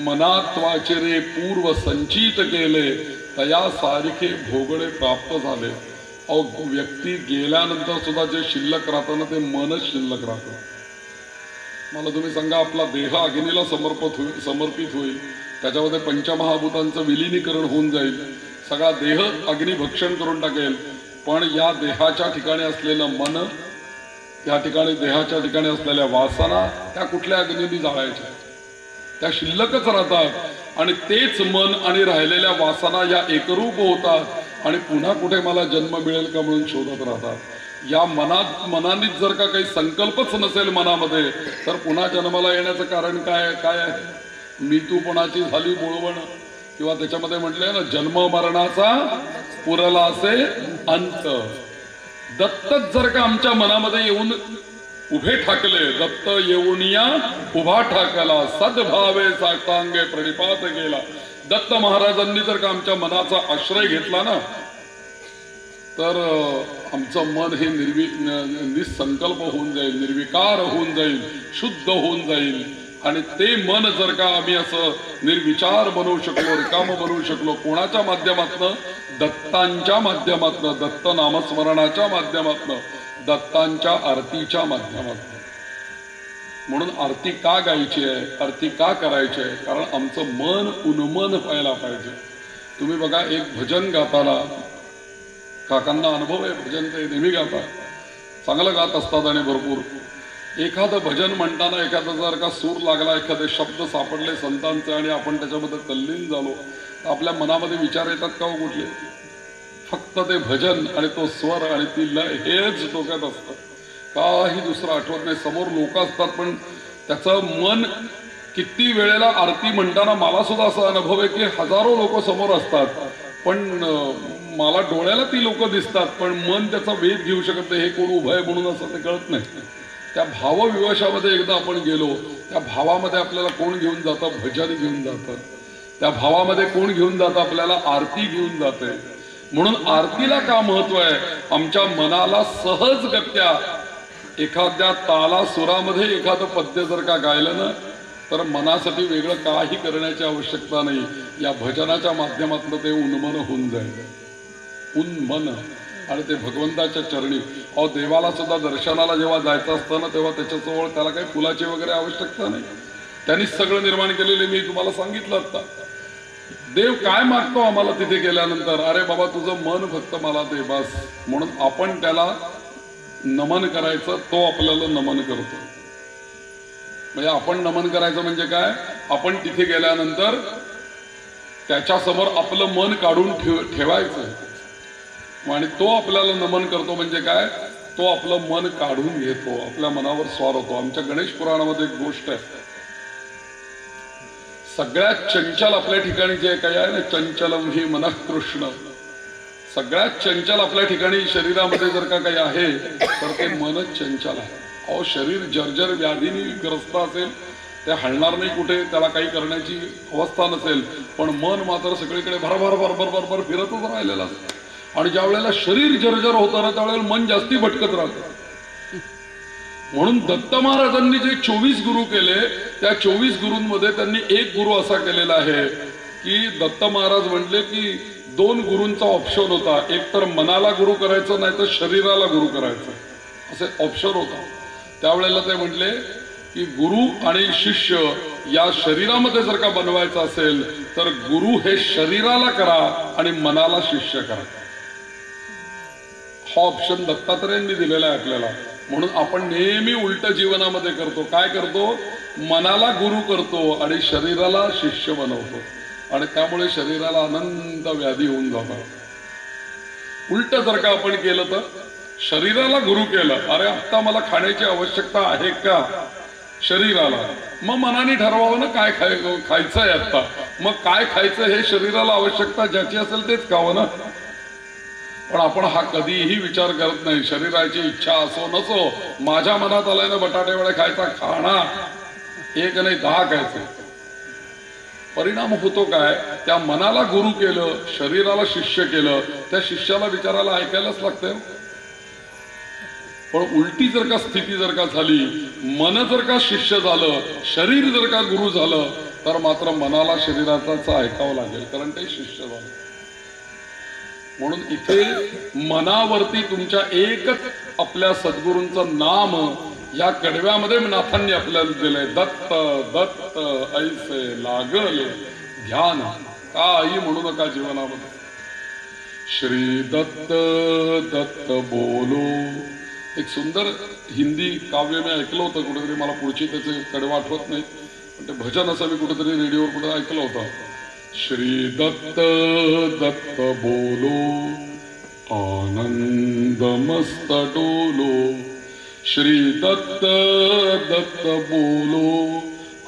मनात्वाचे रे पूर्व संचित केले तया सारखे भोगळे प्राप्त झाले. व्यक्ती गेल्यानंतर सुद्धा जे शिल्लक राहतं ना ते मनच शिल्लक राहतं. मला तुम्ही सांगा, आपला देह अग्नीला समर्पित होईल, त्याच्यामध्ये पंचमहाभूतांचं विलिनीकरण होऊन जाईल, सगळा देह अग्नी भक्षण करून टाकेल, पण या देहाच्या ठिकाणी असलेलं मन, त्या ठिकाणी देहाच्या ठिकाणी असलेल्या वासना त्या कुठल्या अग्नीने जाळायच्या? त्या शिल्लकच राहतात. आणि तेच मन आणि राहिलेल्या वासना या एकरूप होतात आणि पुन्हा कुठे मला जन्म मिळेल का म्हणून शोधत राहतात. या मनानेच जर का काही संकल्पच नसेल मनामध्ये तर पुन्हा जन्माला येण्याचं कारण काय आहे? मी तू पणाची झाली बोळवण, किंवा त्याच्यामध्ये म्हटलंय ना, जन्म मरणाचा पुरला असे अंत. दत्तच जर का आमच्या मनामध्ये येऊन उभे ठाकले, दत्त येऊनिया उभा ठाकला, सद्भावे साष्टांगे प्रणिपात गेला. दत्त महाराजांनी जर का आमच्या मनाचा आश्रय घेतला ना तर आमचं मन हे निसंकल्प होऊन जाईल, निर्विकार होऊन जाईल, शुद्ध होऊन जाईल. आणि ते मन जर का आम्ही असं निर्विचार बनवू शकलो, रिकाम बनवू शकलो, कोणाच्या माध्यमातनं? दत्तांच्या माध्यमातनं, दत्त नामस्मरणाच्या माध्यमातनं, दत्तांच्या आरतीच्या माध्यमातनं. म्हणून आरती का गायची आहे, आरती का करायची आहे? कारण आमचं मन उन्मन व्हायला पाहिजे. तुम्ही बघा, एक भजन गाताना, काकांना अनुभव आहे, भजन ते नेहमी गातात, चांगलं गात असतात आणि भरपूर. एखादं भजन म्हणताना एखादा जर का सूर लागला, एखादे शब्द सापडले संतांचे आणि आपण त्याच्यामध्ये तल्लीन झालो तर आपल्या मनामध्ये विचार येतात का हो कुठले? फक्त ते भजन आणि तो स्वर आणि ती लय हेच डोक्यात असतं, काही दुसरं आठवत नाही. समोर लोक असतात पण त्याचं मन किती वेळेला आरती म्हणताना मला सुद्धा असा अनुभव आहे की हजारो लोक समोर असतात पण मला डोळ्याला ती लोक दिसतात पण मन त्याचा वेध घेऊ शकत नाही, हे कोण उभं आहे म्हणून असं ते कळत नाही. त्या भावविवशामध्ये एकदा आपण गेलो, त्या भावामध्ये आपल्याला कोण घेऊन जातं? भजन घेऊन जातं. त्या भावामध्ये कोण घेऊन जातं? आपल्याला आरती घेऊन जाते. म्हणून आरतीला का महत्व आहे? आमच्या मनाला सहजगत्या एखाद्या ताला सुरामध्ये एखादं पद्य जर का गायलं ना तर मनासाठी वेगळं काही करण्याची आवश्यकता नाही. या भजनाच्या माध्यमातून ते उन्मन होऊन जाईल, उन्मन. आणि ते भगवंताच्या चरणी. अहो, देवाला सुद्धा दर्शनाला जेव्हा जायचं असतं ना तेव्हा त्याच्याजवळ त्याला काही फुलाची वगैरे आवश्यकता नाही, त्यांनीच सगळं निर्माण केलेले. मी तुम्हाला सांगितलं आता, देव काय मागतो आम्हाला तिथे गेल्यानंतर? अरे बाबा, तुझं मन फक्त मला दे बस. म्हणून आपण त्याला नमन करायचं, तो आपल्याला नमन करतो. म्हणजे आपण नमन करायचं म्हणजे काय? आपण तिथे गेल्यानंतर त्याच्या समोर आपलं मन काढून ठेवायचं आणि तो आपल्याला नमन करतो. म्हणजे काय? तो आपलं मन काढून घेतो, आपल्या मनावर स्वार होतो. आमच्या गणेश पुराणामध्ये एक गोष्ट आहे, सगळ्यात चंचल आपल्या ठिकाणी जे काही आहे ना, चंचलम ही मनः कृष्ण, सगळ्यात चंचल आपल्या ठिकाणी शरीरामध्ये जर का काही आहे तर ते मनच चंचल आहे. अहो, शरीर जर्जर व्याधीने ग्रस्त असेल, ते हलणार नाही कुठे, त्याला काही करण्याची अवस्था नसेल, पण मन मात्र सगळीकडे भरभर भरभर भरभर फिरतच राहिलेलं असतं. आणि ज्या वेळेला शरीर जर्जर होतं ना त्यावेळेला मन जास्ती भटकत राहतं. म्हणून दत्त महाराजांनी जे 24 गुरु केले त्या 24 गुरूंमध्ये त्यांनी एक गुरु असा केलेला आहे की दत्त महाराज म्हटले की 2 गुरूंचा ऑप्शन होता, एक तर मनाला गुरु करायचं, नाही तर शरीराला गुरु करायचं, असे ऑप्शन होता. त्यावेळेला ते म्हटले की गुरु आणि शिष्य या शरीरामध्ये जर का बनवायचं असेल तर गुरु हे शरीराला करा आणि मनाला शिष्य करा. हा ऑप्शन दत्तात्रेयांनी दिलेला आहे आपल्याला. म्हणून आपण नेहमी उलट जीवनामध्ये करतो. काय करतो? मनाला गुरु करतो आणि शरीराला शिष्य बनवतो आणि त्यामुळे शरीराला अनंत व्याधी होऊन जातात. उलट जर का आपण केलं तर शरीराला गुरु केलं, अरे आता मला खाण्याची आवश्यकता आहे का? शरीराला. मग मनाने ठरवावं ना काय खायचं आहे आता. मग काय खायचं हे शरीराला आवश्यकता ज्याची असेल तेच खावं ना. पण आपण हा कधीही विचार करत नाही. शरीराची इच्छा असो नसो, माझ्या मनात आलाय ना बटाटे वडे खायचा, खाणा 1 नाही 10 खायचे. परिणाम होतो काय, त्या मनाला गुरु केलं, शरीराला शिष्य केलं, त्या शिष्याला विचारायला ऐकायलाच लागतंय. पण उलटी जर का स्थिती जर का झाली, मन जर का शिष्य झालं, शरीर जर का गुरु झालं, तर मात्र मनाला शरीराचाच ऐकावं लागेल, कारण ते शिष्य झालं. म्हणून इथे मनावरती तुमच्या एकच आपल्या सद्गुरूंचं नाम या कडव्यामध्ये नाथांनी आपल्याला दिलंय. दत्त दत्त ऐसे लागल ध्यान, काही म्हणू नका जीवनामध्ये. श्री दत्त दत्त बोलो. एक सुंदर हिंदी काव्य मी ऐकलं होतं कुठेतरी, मला पुढची त्याचे कडवं आठवत नाही, पण ते भजन असं मी कुठेतरी रेडिओवर कुठे ऐकलं होतं. श्री दत्त दत्त बोलो आनंद मस्त डोलो. श्री दत्त दत्त बोलो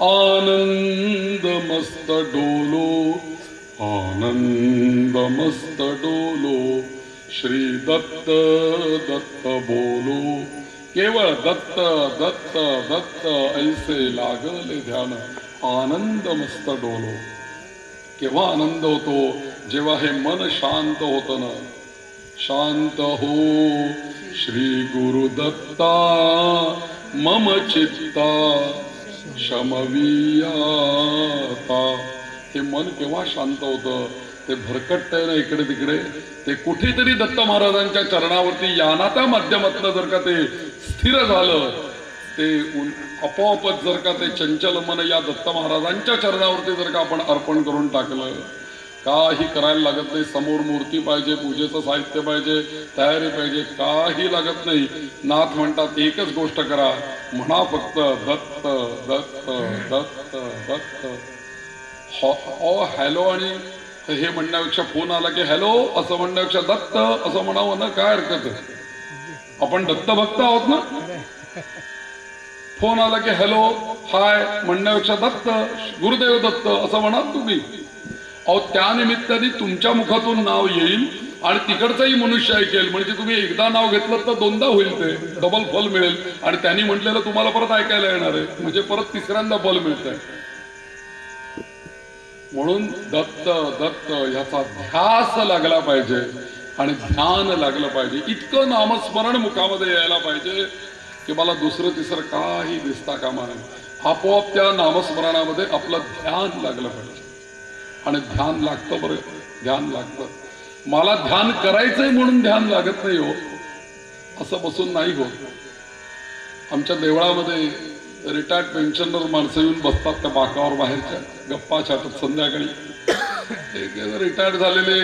आनंद मस्त डोलो. आनंद मस्त डोलो. श्री दत्त दत्त बोलो. केवळ दत्त दत्त दत्त ऐसे लागले ध्यान. आनंद मस्त डोलो. केव्हा आनंद होतो, जेव्हा हे मन शांत होतं ना. शांत हो श्री गुरु दत्ता मम चित्ता शमवियाता. हे मन केव्हा शांत होतं, ते भरकटतंय ना इकडे तिकडे, ते कुठेतरी दत्त महाराजांच्या चरणावरती यानाच्या माध्यमातून जर का ते स्थिर झालं, ते आपोआपच जर का ते चंचल मन या दत्त महाराजांच्या चरणावरती जर का आपण अर्पण करून टाकलं, काही करायला लागत नाही. समोर मूर्ती पाहिजे, पूजेचं साहित्य पाहिजे, तयारी पाहिजे, काही लागत नाही. नाथ म्हणतात एकच गोष्ट करा, म्हणा फक्त दत्त दत्त दत्त दत्त. हॅलो आणि हे म्हणण्यापेक्षा, फोन आला की हॅलो असं म्हणण्यापेक्षा दत्त असं म्हणावं ना, काय हरकत आहे. आपण दत्त भक्त आहोत ना. फोन आला की हॅलो हाय म्हणण्यापेक्षा दत्त गुरुदेव दत्त असं म्हणाल तुम्ही. अहो त्या निमित्ताने तुमच्या मुखातून नाव येईल आणि तिकडचाही मनुष्य ऐकेल, म्हणजे तुम्ही एकदा नाव घेतलं तर 2दा होईल, ते डबल फल मिळेल. आणि त्यांनी म्हटलेलं तुम्हाला परत ऐकायला येणार आहे, म्हणजे परत 3ऱ्यांदा फल मिळत आहे. म्हणून दत्त दत्त ह्याचा ध्यास लागला पाहिजे आणि ध्यान लागलं पाहिजे. इतकं नामस्मरण मुखामध्ये यायला पाहिजे की मला दुसरं तिसरं काही दिसता कामा नाही. आपोआप त्या नामस्मरणामध्ये आपलं ध्यान लागलं पाहिजे. आणि ध्यान लागतं बरं, ध्यान लागतं. मला ध्यान करायचंय म्हणून ध्यान लागत नाही हो, असं बसून नाही होत. आमच्या देवळामध्ये रिटायर्ड पेन्शनर माणसं येऊन बसतात त्या बाकावर बाहेरच्या, गप्पा छाटत संध्याकाळी. रिटायर्ड झालेले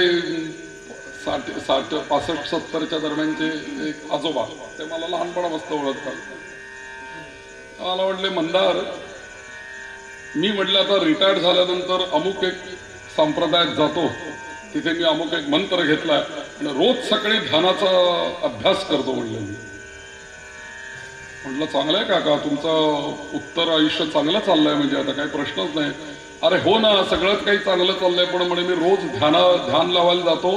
65-70च्या दरम्यानचे एक आजोबा, ते मला लहानपणापासून ओळखतात. मला म्हटले मंदार, मी म्हटलं आता रिटायर्ड झाल्यानंतर अमुक एक संप्रदायात जातो, तिथे मी अमुक एक मंत्र घेतलाय आणि रोज सकाळी ध्यानाचा अभ्यास करतो. म्हटलं चांगलं आहे काका, तुमचं उत्तर आयुष्य चांगलं चाललंय, म्हणजे आता काही प्रश्नच नाही. अरे हो ना, सगळंच काही चांगलं चाललंय, पण म्हणे मी रोज ध्यान लावायला जातो,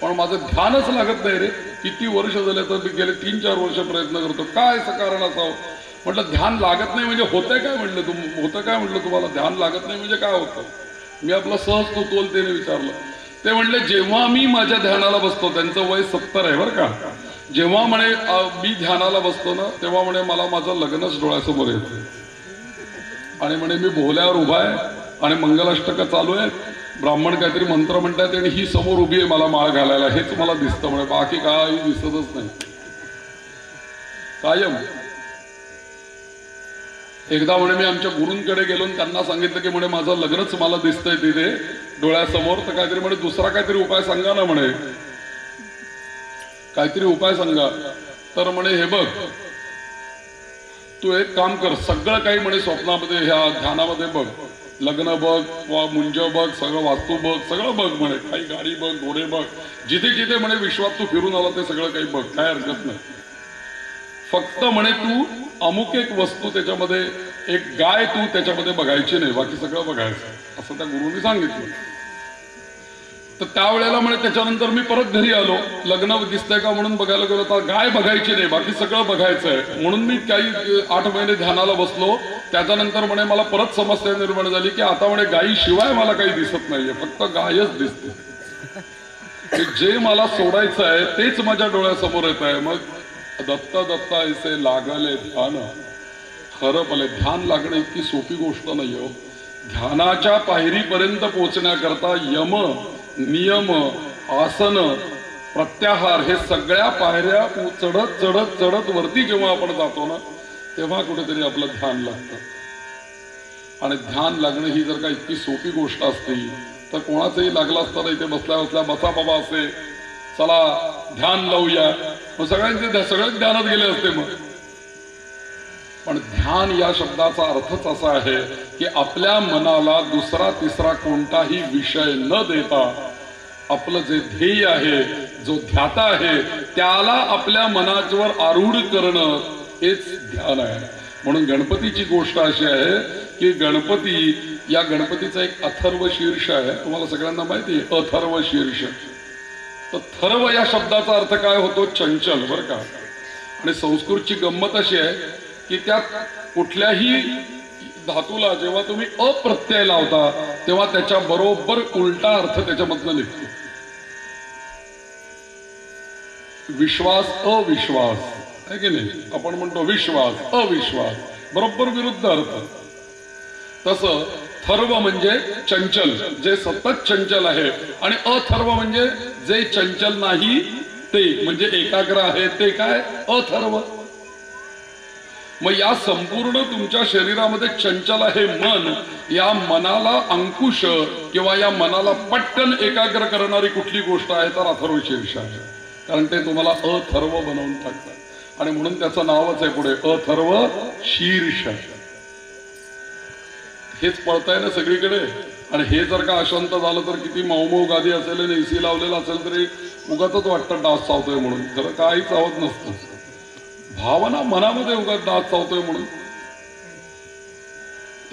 पण माझं ध्यानच लागत नाही रे. किती वर्ष झाले, तर मी गेले 3-4 वर्ष प्रयत्न करतो, काय असं कारण असावं. म्हटलं ध्यान लागत नाही म्हणजे होतंय काय, म्हटलं होतं काय, म्हटलं तुम्हाला ध्यान लागत नाही म्हणजे काय होतं. मी आपलं सहज कुतूहलतेने विचारलं. ते म्हणले जेव्हा मी माझ्या ध्यानाला बसतो, त्यांचं वय 70 आहे बरं का, जेव्हा म्हणे मी ध्यानाला बसतो ना, तेव्हा म्हणे मला माझं लग्नच डोळ्यासमोर येतं. आणि म्हणे मी बोहल्यावर उभा आहे आणि मंगलाष्टक चालू आहे, ब्राह्मण काहीतरी मंत्र म्हणतात आणि ही समोर उभी आहे मला माळ घालायला, हेच मला दिसतं म्हणे, बाकी काही दिसतच नाही कायम. एकदा म्हणे मी आमच्या गुरूंकडे गेलो आणि त्यांना सांगितलं की म्हणे माझं लग्नच मला दिसतंय तिथे डोळ्यासमोर, तर काहीतरी म्हणे दुसरा काहीतरी उपाय सांगा ना, म्हणे काहीतरी उपाय सांगा. तर म्हणे हे बघ, तू एक काम कर, सगळं काही म्हणे स्वप्नामध्ये ह्या ध्यानामध्ये बघ, लग्न बघ वा मुंज बघ, सगळं वास्तू बघ, सगळं बघ म्हणे, काही गाडी बघ, घोडे बघ, जिथे जिथे म्हणे विश्वात तू फिरून आला ते सगळं काही बघ, काय हरकत नाही. फक्त म्हणे तू अमुक एक वस्तू त्याच्यामध्ये, एक गाय तू त्याच्यामध्ये बघायची नाही, बाकी सगळं बघायचं, असं त्या गुरुंनी सांगितलं. तर त्यावेळेला म्हणे त्याच्यानंतर मी परत घरी आलो, लग्न दिसतंय का म्हणून बघायला गेलो, तर गाय बघायची नाही, बाकी सगळं बघायचं आहे. म्हणून मी काही 8 महिने ध्यानाला बसलो. त्याच्यानंतर म्हणे मला परत समस्या निर्माण झाली की आता म्हणे गायी शिवाय मला काही दिसत नाहीये, फक्त गायच दिसते. जे मला सोडायचं आहे तेच माझ्या डोळ्यासमोर येत आहे. मग दत्ता दत्ता ऐसे लागले ध्यान. खरं भले ध्यान लागणं इतकी सोपी गोष्ट नाही हो. ध्यानाच्या पायरीपर्यंत पोहोचण्याकरता यम, नियम, आसन, प्रत्याहार हे सगळ्या पायऱ्या चढत चढत चढत वरती जेव्हा आपण जातो ना, तेव्हा कुठेतरी आपलं ध्यान लागतं. आणि ध्यान लागणं ही जर का इतकी सोपी गोष्ट असती तर कोणाचंही लागलं असतं इथे बसल्या बसल्या बसा बाबा असे, चला ध्यान लावूया, मग सगळेच ध्यानात गेले असते. मग पण ध्यान या शब्दाचा अर्थच असा आहे की आपल्या मनाला दुसरा तिसरा कोणताही विषय न देता आपलं जे ध्येय आहे, जो ध्याता आहे, त्याला आपल्या मनावर आरूढ करणं हेच ध्यान आहे. म्हणून गणपतीची गोष्ट अशी आहे की या गणपतीचा एक अथर्व शीर्ष आहे. तुम्हाला सगळ्यांना माहिती आहे अथर्व शीर्ष. तर थर्व या शब्दाचा अर्थ काय होतो? चंचल, बरं का. आणि संस्कृतची गंमत अशी आहे की त्यात कुठल्याही धातूला जेव्हा तुम्ही अप्रत्यय लावता तेव्हा त्याच्या बरोबर उलटा अर्थ त्याच्यामधनं निघतो. विश्वास, अविश्वास आहे की नाही? आपण म्हणतो विश्वास, अविश्वास, बरोबर विरुद्ध अर्थ. तसं थर्व म्हणजे चंचल, जे सतत चंचल आहे, आणि अथर्व म्हणजे जे चंचल नाही ते, म्हणजे एकाग्र आहे ते काय? अथर्व. मग या संपूर्ण तुमच्या शरीरामध्ये चंचल आहे मन. या मनाला अंकुश किंवा या मनाला पटकन एकाग्र करणारी कुठली गोष्ट आहे तर अथर्व शीर्ष आहे. कारण ते तुम्हाला अथर्व बनवून टाकतात. आणि म्हणून त्याचं नावच आहे पुढे अथर्व शीर्ष. हेच पळताय ना सगळीकडे. आणि हे जर का अशांत झालं तर किती मऊ गादी असेल आणि एसी लावलेला असेल तरी उगाच वाटतं डास चावतोय म्हणून. खरं काही चावत नसतं, भावना मनामध्ये उगाच डास चावतोय म्हणून.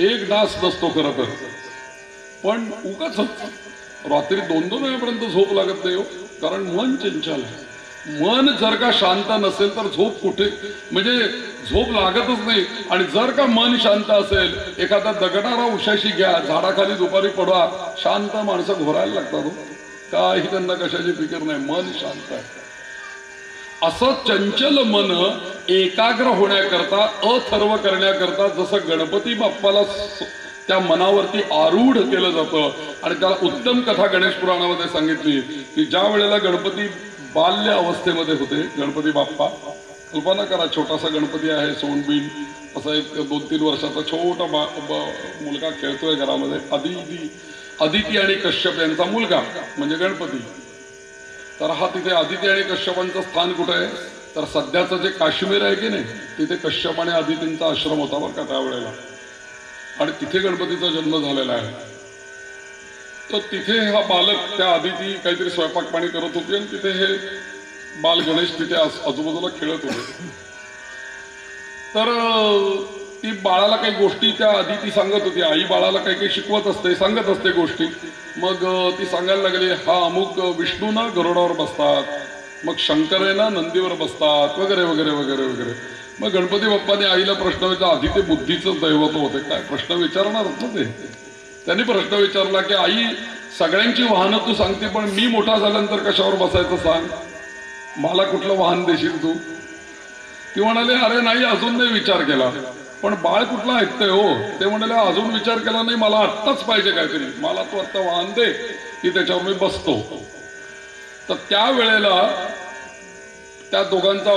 एक डास नसतो खरं तर, पण उगाच रात्री 2-2 वेळेपर्यंत झोप लागत नाही हो. कारण मन चंचल आहे. मन जर का शांत नसेल तर झोप कुठे, म्हणजे झोप लागतच नाही. आणि जर का मन शांत असेल, एखादा दगडाला उशाशी घ्या, झाडाखाली दुपारी पडवा, शांत माणसं घोरायला लागतात. काही त्यांना कशाची फिकीर नाही, मन शांत आहे. असं चंचल मन एकाग्र होण्याकरता, अथर्व करण्याकरता जसं गणपती बाप्पाला त्या मनावरती आरूढ केलं जातं. आणि त्याला उत्तम कथा गणेश पुराणामध्ये सांगितली की ज्या वेळेला गणपती बाल्य अवस्थेमध्ये होते, गणपती बाप्पा, कल्पना करा छोटासा गणपती आहे, सोंडबीन असा एक 2-3 वर्षाचा छोटा मुलगा खेळतोय घरामध्ये. अदिती आणि कश्यप यांचा मुलगा म्हणजे गणपती. तर हा तिथे अदिती आणि कश्यपांचं स्थान कुठे आहे तर सध्याचं जे काश्मीर आहे की नाही, तिथे कश्यप आणि अदितींचा आश्रम होता बरं का त्यावेळेला. आणि तिथे गणपतीचा जन्म झालेला आहे. तर तिथे हा बालक, त्या अदिती काहीतरी स्वयंपाक पाणी करत होती आणि तिथे हे बाल गणेश तिथे आजूबाजूला खेळत होते. तर ती बाळाला काही गोष्टी त्या अदिती सांगत होती. आई बाळाला काही काही शिकवत असते, सांगत असते गोष्टी. मग ती सांगायला लागली, हा अमुक विष्णूनं गरुडावर बसतात, मग शंकरेनं नंदीवर बसतात, वगैरे वगैरे वगैरे वगैरे. मग गणपती बाप्पाने आईला प्रश्न विचारला. आधी ते बुद्धीचं दैवत होते, काय प्रश्न विचारणारच ना ते. त्यांनी प्रश्न विचारला की आई, सगळ्यांची वाहनं तू सांगते, पण मी मोठा झाल्यानंतर कशावर बसायचं सांग, मला कुठलं वाहन देशील तू? ती म्हणाले, अरे नाही, अजून नाही विचार केला. पण बाळ कुठलं ऐकतंय हो? ते म्हणाले, अजून विचार केला नाही, मला आत्ताच पाहिजे काहीतरी, मला तू आत्ता वाहन दे की त्याच्यावर मी बसतो. तर त्यावेळेला त्या दोघांचा,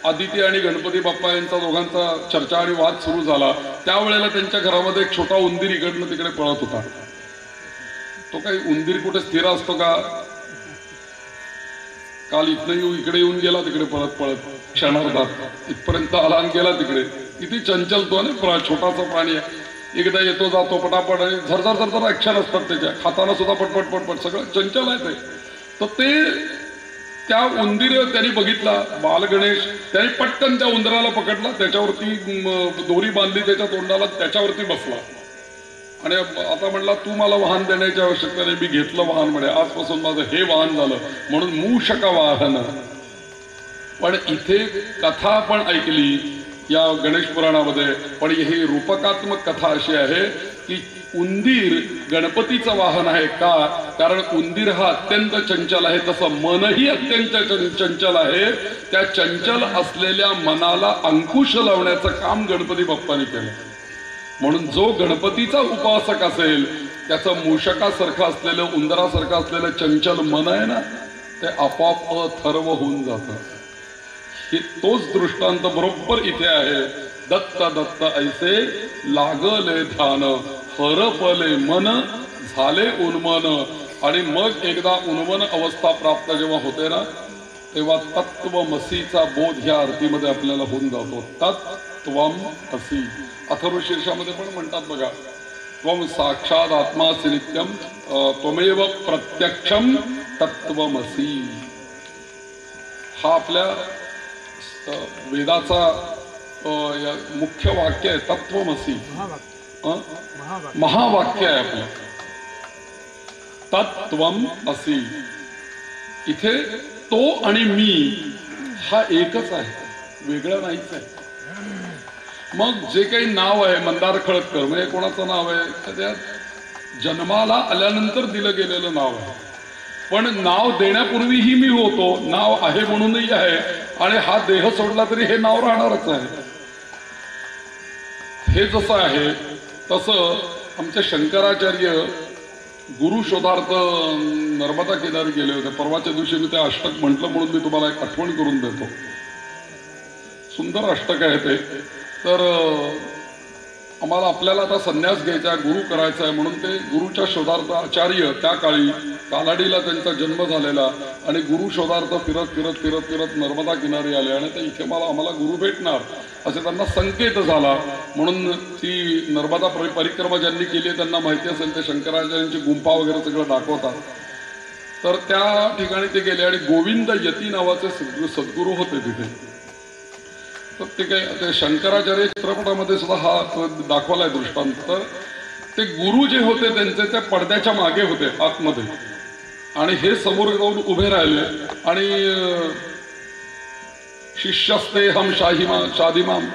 आदिती आणि गणपती बाप्पा यांचा दोघांचा चर्चा आणि वाद सुरू झाला. त्यावेळेला त्यांच्या घरामध्ये एक छोटा उंदीर इकडनं तिकडे पळत होता. तो काही उंदीर कुठे स्थिर असतो का? काल इथनं इकडे येऊन गेला, तिकडे पळत पळत क्षणार्धात इथपर्यंत आला आणि गेला तिकडे. किती चंचल तो ना, छोटासा प्राणी आहे. एकदा येतो जातो पटापट, आणि झरझर झरझर ऍक्शन असतात त्याच्या, खाताना सुद्धा पटपट पटपट, सगळं चंचल आहे ते. तर ते त्या उंदीर त्यांनी बघितला, बाल गणेश, त्यांनी पटकन त्या उंदराला पकडला, त्याच्यावरती दोरी बांधली त्याच्या तोंडाला, त्याच्यावरती बसला आणि आता म्हणला तू मला वाहन देण्याची आवश्यकता नाही, मी घेतलं वाहन म्हणे, आजपासून माझं हे वाहन झालं म्हणून मूषक वाहन. पण इथे कथा पण ऐकली या गणेश पुराणामध्ये, पण ही रूपकात्मक कथा अशी आहे की उंदीर गणपतीचं वाहन आहे का, कारण उंदीर हा अत्यंत चंचल आहे, तसं मनही अत्यंत चंचल आहे. त्या चंचल असलेल्या मनाला अंकुश लावण्याचं काम गणपती बाप्पाने केलं. म्हणून जो गणपतीचा उपासक असेल त्याचं मूषकासारखं असलेलं, उंदरासारखं असलेलं चंचल मन आहे ना, ते आपोआप अथर्व होऊन जातं. हे तोच दृष्टांत बरोबर इथे आहे. दत्त दत्त ऐसे लागले ध्यान, हरपले मन झाले उन्मन. आणि मग एकदा उन्मन अवस्था प्राप्त जेव्हा होते ना, तेव्हा तत्वमसीचा बोध ह्या आरतीमध्ये आपल्याला होऊन जातो. तत्त्वम असी अथर्व शीर्षामध्ये पण म्हणतात बघा, त्वम साक्षात आत्मासी नित्यम त्वमेव प्रत्यक्षम तत्त्वमसी. हा आपल्या वेदाचा मुख्य वाक्य आहे. तत्त्वमसी महावाक्य आहे आपलं. तत्त्वम असी. इथे तो आणि मी हा एकच आहे, वेगळा नाहीच आहे. मग जे काही नाव आहे मंदार खळदकर म्हणजे कोणाचं नाव आहे, त्या जन्माला आल्यानंतर दिलं गेलेलं नाव आहे. पण नाव देण्यापूर्वीही मी होतो, नाव आहे म्हणूनही आहे, आणि हा देह सोडला तरी हे नाव राहणारच आहे. हे जसं आहे तसं आमचे शंकराचार्य गुरु शोधार्थ नर्मदा किनारी गेले होते. परवाच्या दिवशी मी ते अष्टक म्हटलं म्हणून मी तुम्हाला एक आठवण करून देतो. सुंदर अष्टक आहे ते. तर आम्हाला आपल्याला आता संन्यास घ्यायचा आहे, गुरु करायचा आहे, म्हणून ते गुरुच्या शोधार्थ आचार्य त्या काळी कालाडीला त्यांचा जन्म झालेला, आणि गुरु शोधार्थ फिरत फिरत फिरत फिरत नर्मदा किनारी आले, आणि ते इथे आम्हाला गुरु भेटणार असे त्यांना संकेत झाला. म्हणून ती नर्मदा परिक्रमा ज्यांनी केली त्यांना माहिती असेल, ते शंकराचार्यांची गुंफा वगैरे सगळं दाखवतात. तर त्या ठिकाणी ते गेले, आणि गोविंद यती नावाचे सद्गुरू होते तिथे. तर ते काय, ते शंकराचार्य चित्रपटामध्ये सुद्धा हा दाखवलाय दृष्टांत. तर ते गुरु जे होते त्यांचे त्या पडद्याच्या मागे होते आतमध्ये, आणि हे समोर जाऊन उभे राहिले, आणि शिष्यस्ते हम शादिमाम,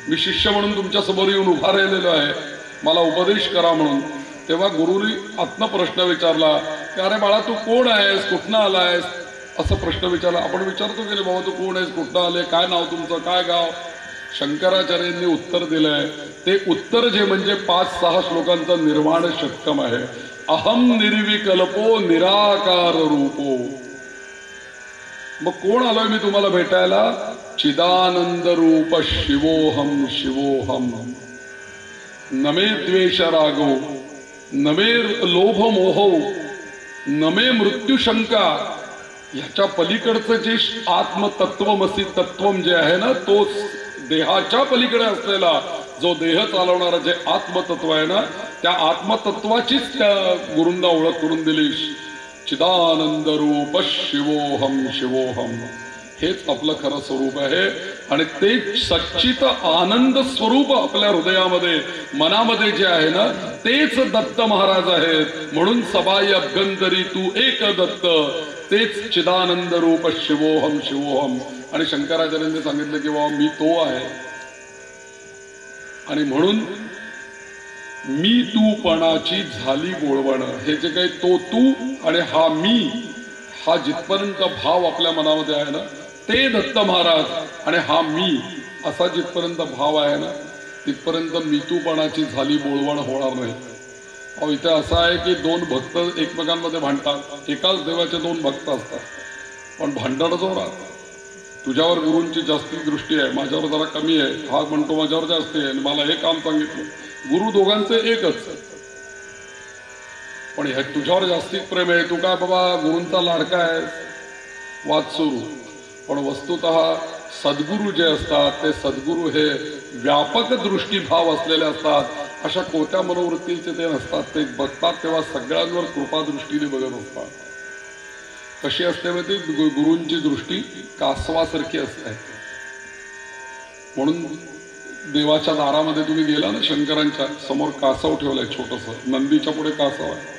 मी शिष्य म्हणून तुमच्या समोर येऊन उभा राहिलेलो आहे, मला उपदेश करा म्हणून. तेव्हा गुरुनी आत्म प्रश्न विचारला की अरे बाळा तू कोण आहेस, कुठनं आलायस, असं प्रश्न विचारला. आपण विचारतो की बाबा तू कोण आहेस, कुठनं आले, काय नाव तुमचं, काय गाव. शंकराचार्यांनी उत्तर दिलंय. ते उत्तर जे म्हणजे 5-6 श्लोकांचं निर्वाण षटकम आहे. अहम निर्विकल्पो निराकार रूपो. मग कोण आलोय मी तुम्हाला भेटायला, चिदानंद रूप शिवोहम शिवोहम. नमे द्वेष रागो, नमे लोभ मोहो, नमे मृत्यू शंका. ह्याच्या पलीकडचं जे आत्मतत्वमसी तत्वम जे आहे ना, तो देहाच्या पलीकडे असलेला जो देह चालवणारा जे आत्मतत्व आहे ना, त्या आत्मतत्वाचीच त्या गुरूंना ओळख करून दिली. चिदानंद रूप शिवोहम शिवोहम. हेच आपलं खरं स्वरूप आहे, आणि ते सच्चित आनंद स्वरूप आपल्या हृदयामध्ये मनामध्ये जे आहे ना, तेच दत्त महाराज आहेत. म्हणून सबाई अभ्यंतरी तू एक दत्त, तेच चिदानंद रूप शिवोहम शिवोहम. आणि शंकराचार्यांनी सांगितलं की बाबा मी तो आहे, आणि म्हणून मी तूपणाची झाली बोळवण. हे जे काही तो तू आणि हा मी, हा जिथपर्यंत भाव आपल्या मनामध्ये आहे ना, ते दत्त महाराज, आणि हा मी असा जिथपर्यंत भाव आहे ना, तिथपर्यंत मितूपणाची झाली बोळवण होणार नाही. अहो इथे असं आहे की 2 भक्त एकमेकांमध्ये भांडतात, एकाच देवाचे 2 भक्त असतात, पण भांडण जोरात. तुझ्यावर गुरूंची जास्ती दृष्टी आहे, माझ्यावर जरा कमी आहे, हा म्हणतो माझ्यावर जास्ती आहे, मला हे काम सांगितलं. गुरु दोघांचे एकच, पण हे तुझ्यावर जास्ती प्रेम आहे, तू काय बाबा गुरूंचा लाडका आहे, वाद सुरू. पण वस्तुतः सद्गुरू जे असतात ते सद्गुरू हे व्यापक दृष्टीभाव असलेले असतात. अशा कोत्या मनोवृत्तीचे ते नसतात. ते बघतात तेव्हा सगळ्यांवर कृपा दृष्टीने बघत असतात. कशी असते माहिती, गुरूंची दृष्टी कासवासारखी असते. म्हणून देवाच्या दारामध्ये तुम्ही गेला ना, शंकरांच्या समोर कासव ठेवलाय छोटस, नंदीच्या पुढे कासव आहे.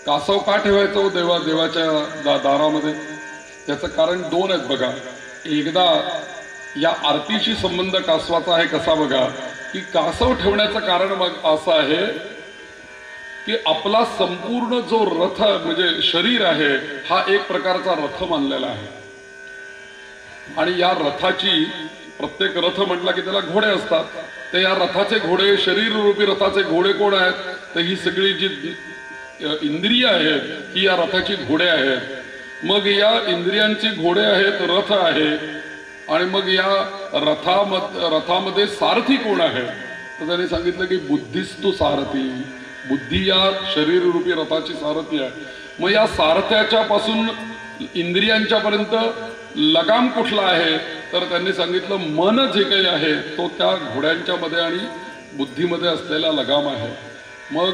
कासव का ठेवायचं देवाच्या दारामध्ये? त्याचं कारण दोन आहेत बघा. एकदा या आरतीशी संबंध कासवाचा आहे कसा बघा, की कासव ठेवण्याचं कारण मग असं आहे की आपला संपूर्ण जो रथ म्हणजे शरीर आहे हा एक प्रकारचा रथ मानलेला आहे. आणि या रथाची प्रत्येक रथ म्हटला की त्याला घोडे असतात. तर या रथाचे घोडे, शरीर रूपी रथाचे घोडे कोण आहेत? तर ही सगळी जी इंद्रिय आहेत ही या रथाची घोडे आहेत. मग या इंद्रियांची घोडे आहेत, रथ आहे. आणि मग या रथामध्ये सारथी कोण आहे? तर त्यांनी सांगितलं की बुद्धिस्तु सारथी. बुद्धी या शरीर रूपी रथाची सारथी आहे. मग या सारथ्याच्या पासून इंद्रियांच्या पर्यंत लगाम कुठला आहे? तर त्यांनी सांगितलं मन जे काही आहे तो त्या घोड्यांच्या मध्ये आणि बुद्धीमध्ये असलेला लगाम आहे. मग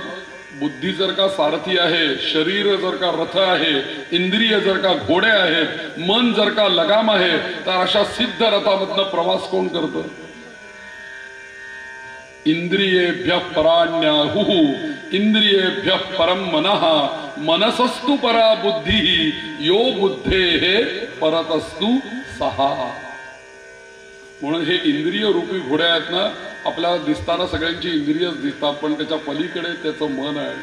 बुद्धी जर का सारथी आहे, शरीर जर का रथ आहे, इंद्रिय जर का घोडे आहेत, मन जर का लगाम आहे, तर अशा सिद्ध रथामधनं प्रवास कोण करतं? इंद्रियेभ्यः पराण्याहुः इंद्रियेभ्यः परम मनः मनसस्तु परा बुद्धी यो बुद्धेः परतस्तु सहा. म्हणून हे इंद्रिय रूपी घोडे आहेत ना, आपल्याला दिसताना सगळ्यांची इंद्रियच दिसतात, पण त्याच्या पलीकडे त्याचं मन आहे,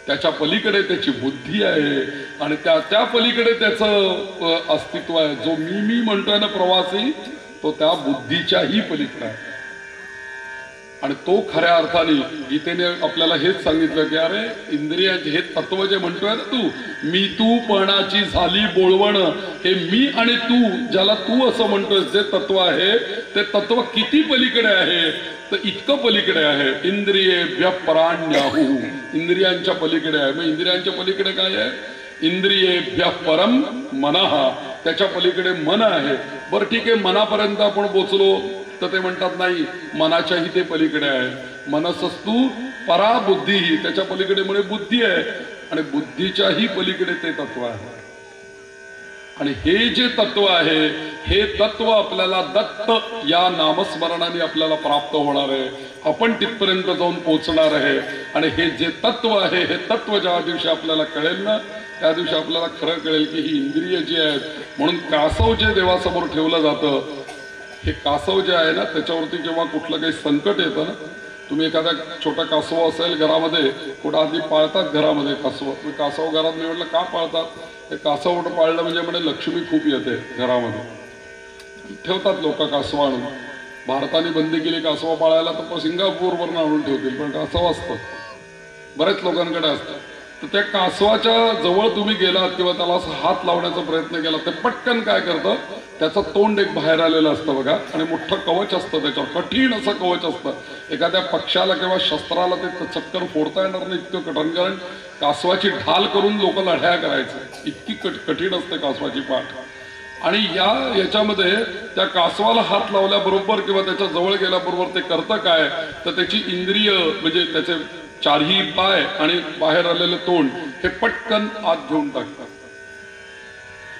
त्याच्या पलीकडे त्याची बुद्धी आहे आणि त्या पलीकडे त्याचं अस्तित्व आहे. जो मी म्हणतोय ना प्रवासी, तो त्या बुद्धीच्याही पलीकडे आहे. आणि तो खऱ्या अर्थाने गीतेने आपल्याला हेच सांगितलं की अरे इंद्रियांचे हे तत्व जे म्हणतोय ना तू, मी तू पणाची झाली बोळवण, हे मी आणि तू ज्याला तू असं म्हणतोय जे तत्व आहे ते तत्व किती पलीकडे आहे? तर इतकं पलीकडे आहे. इंद्रियेभ्यः पराण्याहुः इंद्रियांच्या पलीकडे आहे. मग इंद्रियांच्या पलीकडे काय आहे? इंद्रियेभ्यः परम मनः त्याच्या पलीकडे मन आहे. बरं ठीक आहे, मनापर्यंत आपण पोचलो तर ते म्हणतात नाही, मनाच्याही ते पलीकडे आहे. मनसस्तु परा बुद्धी त्याच्या पलीकडे म्हणे बुद्धी आहे आणि बुद्धीच्याही पलीकडे ते तत्व आहे. आणि हे जे तत्व आहे हे तत्व आपल्याला दत्त या नामस्मरणाने आपल्याला प्राप्त होणार आहे. आपण तिथपर्यंत जाऊन पोहोचणार आहे. आणि हे जे तत्व आहे हे तत्व ज्या दिवशी आपल्याला कळेल ना, त्या दिवशी आपल्याला खरं कळेल की ही इंद्रिय जी आहेत. म्हणून कासव जे देवासमोर ठेवलं जातं, हे कासव जे आहे ना त्याच्यावरती जेव्हा कुठलं काही संकट येतं ना, तुम्ही एखादा छोटा कासव असेल घरामध्ये, कुठं आधी पाळतात घरामध्ये कासव. कासव घरात मी म्हटलं का पाळतात? हे कासव पाळलं म्हणजे म्हणे लक्ष्मी खूप येते घरामध्ये, ठेवतात लोक कासव आणून. भारताने बंदी केली कासव पाळायला, तर सिंगापूरवरून आणून ठेवतील, पण कासव असतं बऱ्याच लोकांकडे असतं. तर त्या कासवाच्या जवळ तुम्ही गेलात किंवा त्याला असं हात लावण्याचा प्रयत्न केला तर पटकन काय करतं, त्याचं तोंड एक बाहेर आलेलं असतं बघा आणि मोठं कवच असतं त्याच्यावर, कठीण असं कवच असतं. एखाद्या पक्षाला किंवा शस्त्राला ते चक्कर फोडता येणार नाही इतकं कठीण, कारण कासवाची ढाल करून लोक लढ्या करायचे, इतकी कठीण असते कासवाची पाठ. आणि याच्यामध्ये त्या कासवाला हात लावल्याबरोबर किंवा त्याच्या जवळ गेल्याबरोबर ते करतं काय, तर त्याची इंद्रिय म्हणजे त्याचे चारही पाय आणि बाहेर आलेलं तोंड हे पटकन आत घेऊन टाकतात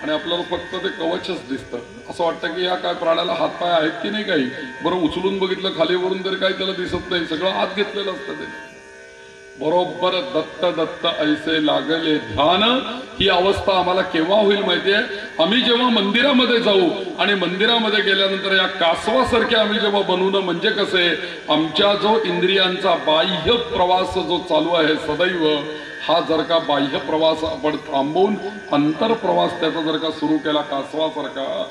आणि आपल्याला फक्त ते कवचच दिसतं. असं वाटतं की या काय प्राण्याला हात पाय आहेत की नाही काही. बरं उचलून बघितलं खालीवरून तरी काही त्याला दिसत नाही, सगळं आत घेतलेलं असतं ते. बरोबर दत्त दत्त ऐसे लागले ध्यान ही अवस्था आम्हाला केव्हा होईल माहितीये? आम्ही जेव्हा मंदिरामध्ये जाऊ आणि मंदिरामध्ये गेल्यानंतर या कासवासारखे आम्ही जेव्हा बनवून, म्हणजे कसे आमच्या जो इंद्रियांचा बाह्य प्रवास जो चालू आहे सदैव, हा जर का बाह्य प्रवास आपण थांबवून अंतर प्रवास त्याचा जर का सुरू केला कासवासारखा,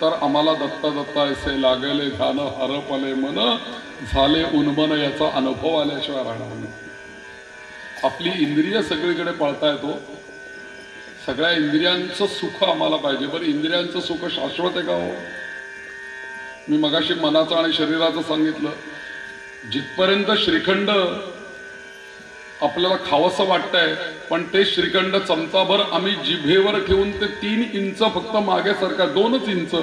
तर आम्हाला दत्त दत्त ऐसे लागले ध्यान हरपले मन झाले उन्मन याचा अनुभव आल्याशिवाय राहणार नाही. आपली इंद्रिय सगळीकडे पळता येतो, सगळ्या इंद्रियांचं सुख आम्हाला पाहिजे. बरं इंद्रियांचं सुख शाश्वत आहे का हो? मी मगाशी मनाचं आणि शरीराचं सांगितलं. जिथपर्यंत श्रीखंड आपल्याला खावंसं वाटतंय, पण ते श्रीखंड चमचाभर आम्ही जिभेवर ठेवून ते 3 इंच फक्त मागे सरका, 2च इंच